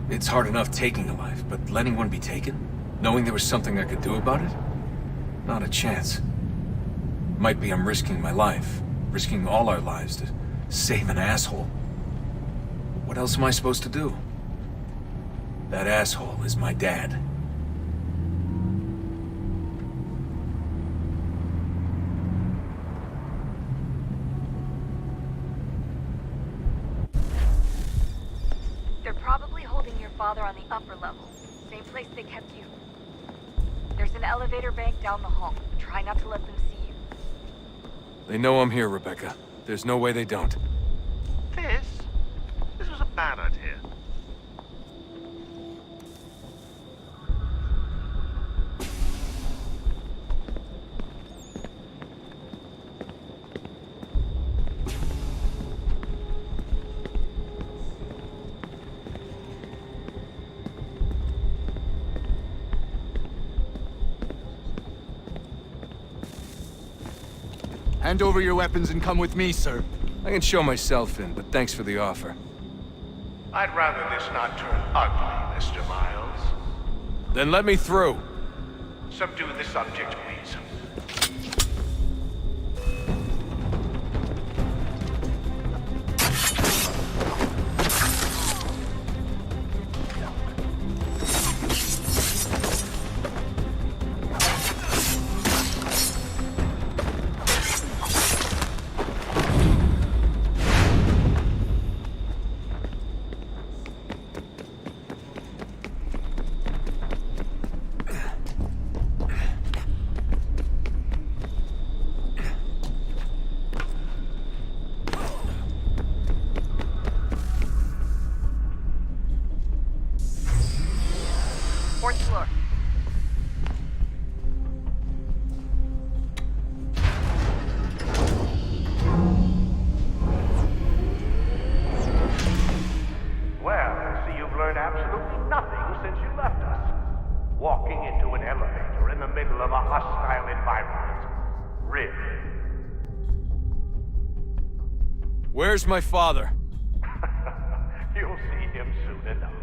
It's hard enough taking a life, but letting one be taken? Knowing there was something I could do about it? Not a chance. Might be I'm risking my life, risking all our lives to save an asshole. What else am I supposed to do? That asshole is my dad. They're probably holding your father on the upper level. Same place they kept you. There's an elevator bank down the hall. Try not to let them see you. They know I'm here, Rebecca. There's no way they don't. This was a bad idea. Hand over your weapons and come with me, sir. I can show myself in, but thanks for the offer. I'd rather this not turn ugly, Mr. Miles. Then let me through. Subdue the subject, please. Fourth floor. Well, I see you've learned absolutely nothing since you left us. Walking into an elevator in the middle of a hostile environment. Really? Where's my father? You'll see him soon enough.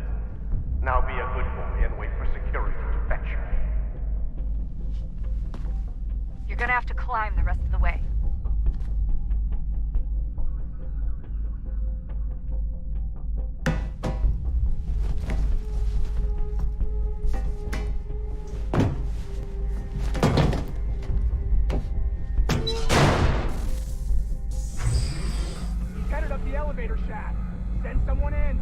Now be a good boy and wait for security to fetch you. You're gonna have to climb the rest of the way. Headed up the elevator shaft. Send someone in.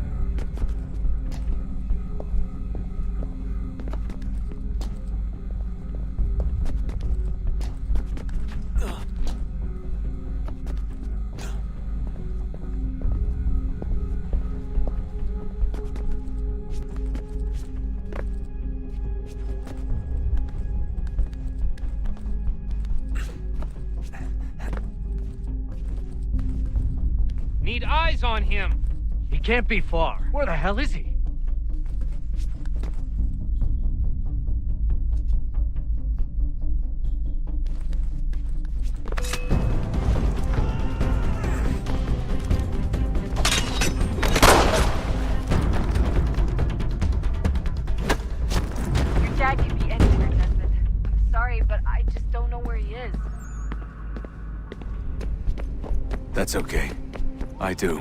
Need eyes on him. He can't be far. Where the hell is he? Your dad could be anywhere, Desmond. I'm sorry, but I just don't know where he is. That's okay. I do.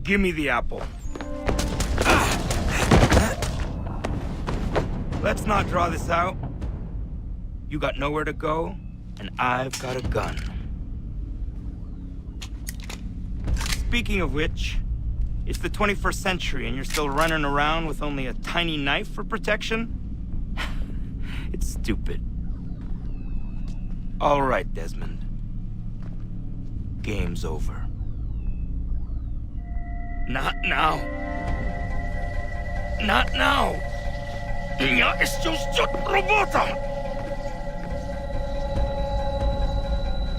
Give me the apple. Let's not draw this out. You got nowhere to go, and I've got a gun. Speaking of which, it's the 21st century and you're still running around with only a tiny knife for protection? It's stupid. All right, Desmond. Game's over. Not now. Not now. Я еще ждет работа.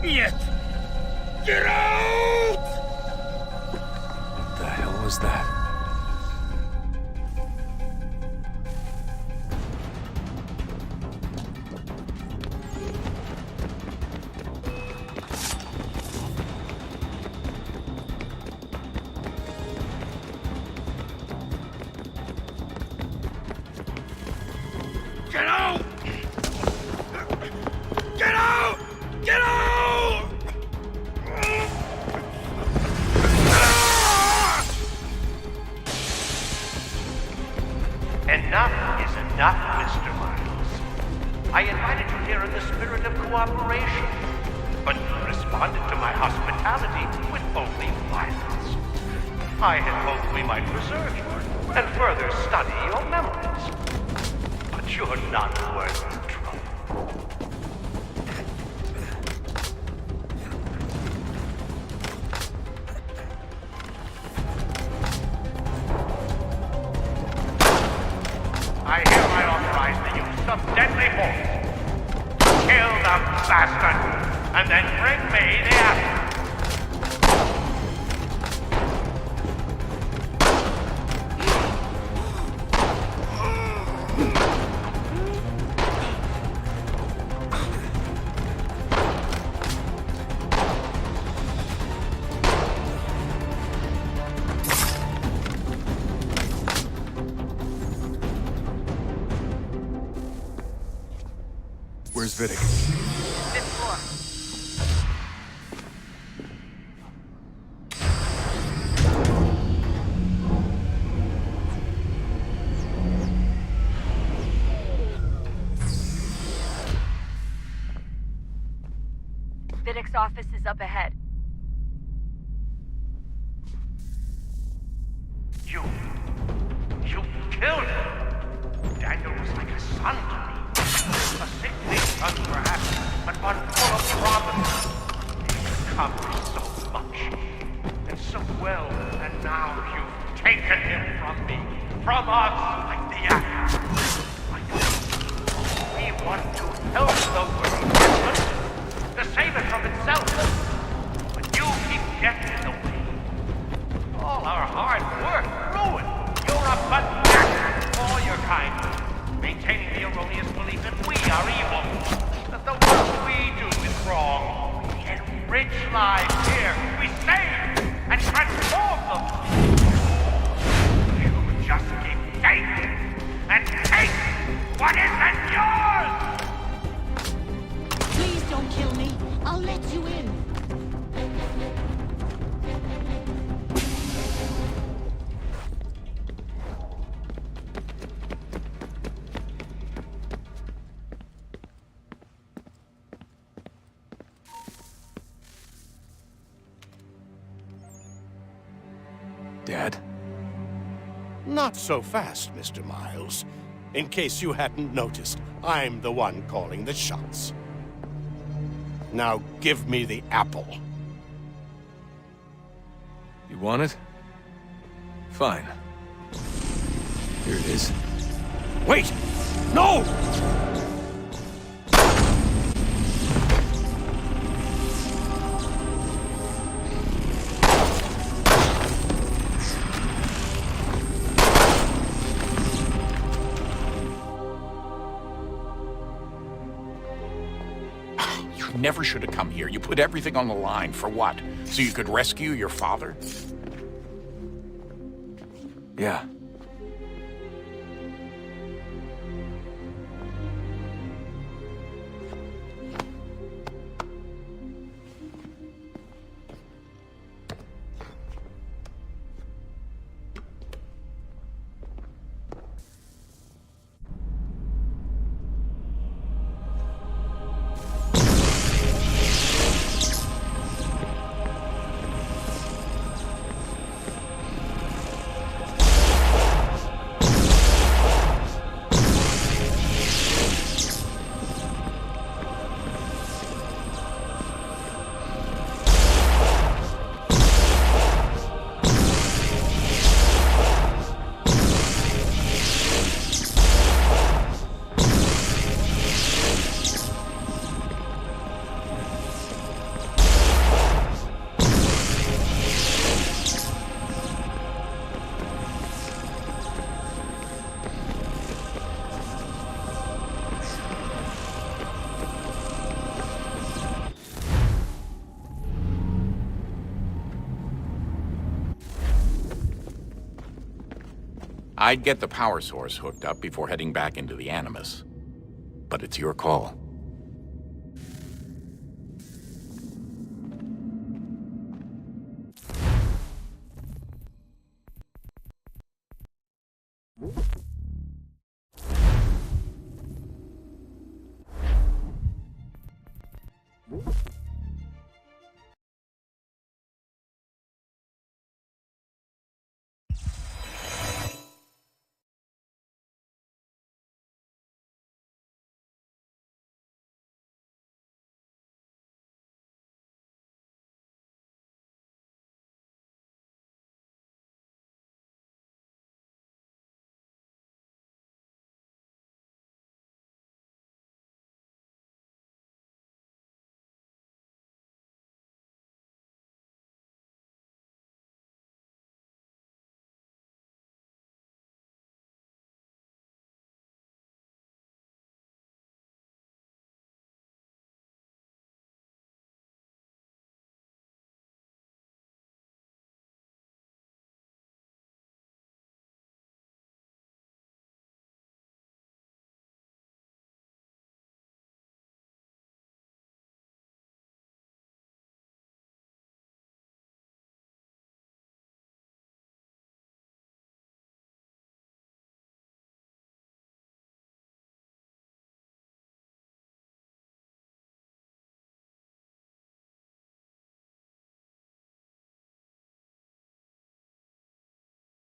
Нет. Get out! What the hell was that? Get out! Get out! Get out! Enough is enough, Mr. Miles. I invited you here in the spirit of cooperation, but you responded to my hospitality with only violence. I had hoped we might preserve you and further study your memories. But you're not worth the trouble. I hereby authorize the use of deadly force. Kill the bastard, and then bring me the apple. Where's Vidic? Fifth floor. Vidic's office is up ahead. You killed him. Daniel was like a son to me. A sickly son, perhaps, but one full of promise. He's accomplished so much, and so well, and now you've taken him from me, from us, like the apple. We want to help the world, to save it from itself, but you keep getting in the way. All our hard work ruined. You're a pathetic, all your kind, maintaining the erroneous belief that we are evil, that the work we do is wrong. We enrich lives here. We save and transform them. You just keep taking and taking what isn't yours! Please don't kill me. I'll let you in. Dad? Not so fast, Mr. Miles. In case you hadn't noticed, I'm the one calling the shots. Now give me the apple. You want it? Fine. Here it is. Wait! No! You never should have come here. You put everything on the line. For what? So you could rescue your father? Yeah. I'd get the power source hooked up before heading back into the Animus. But it's your call.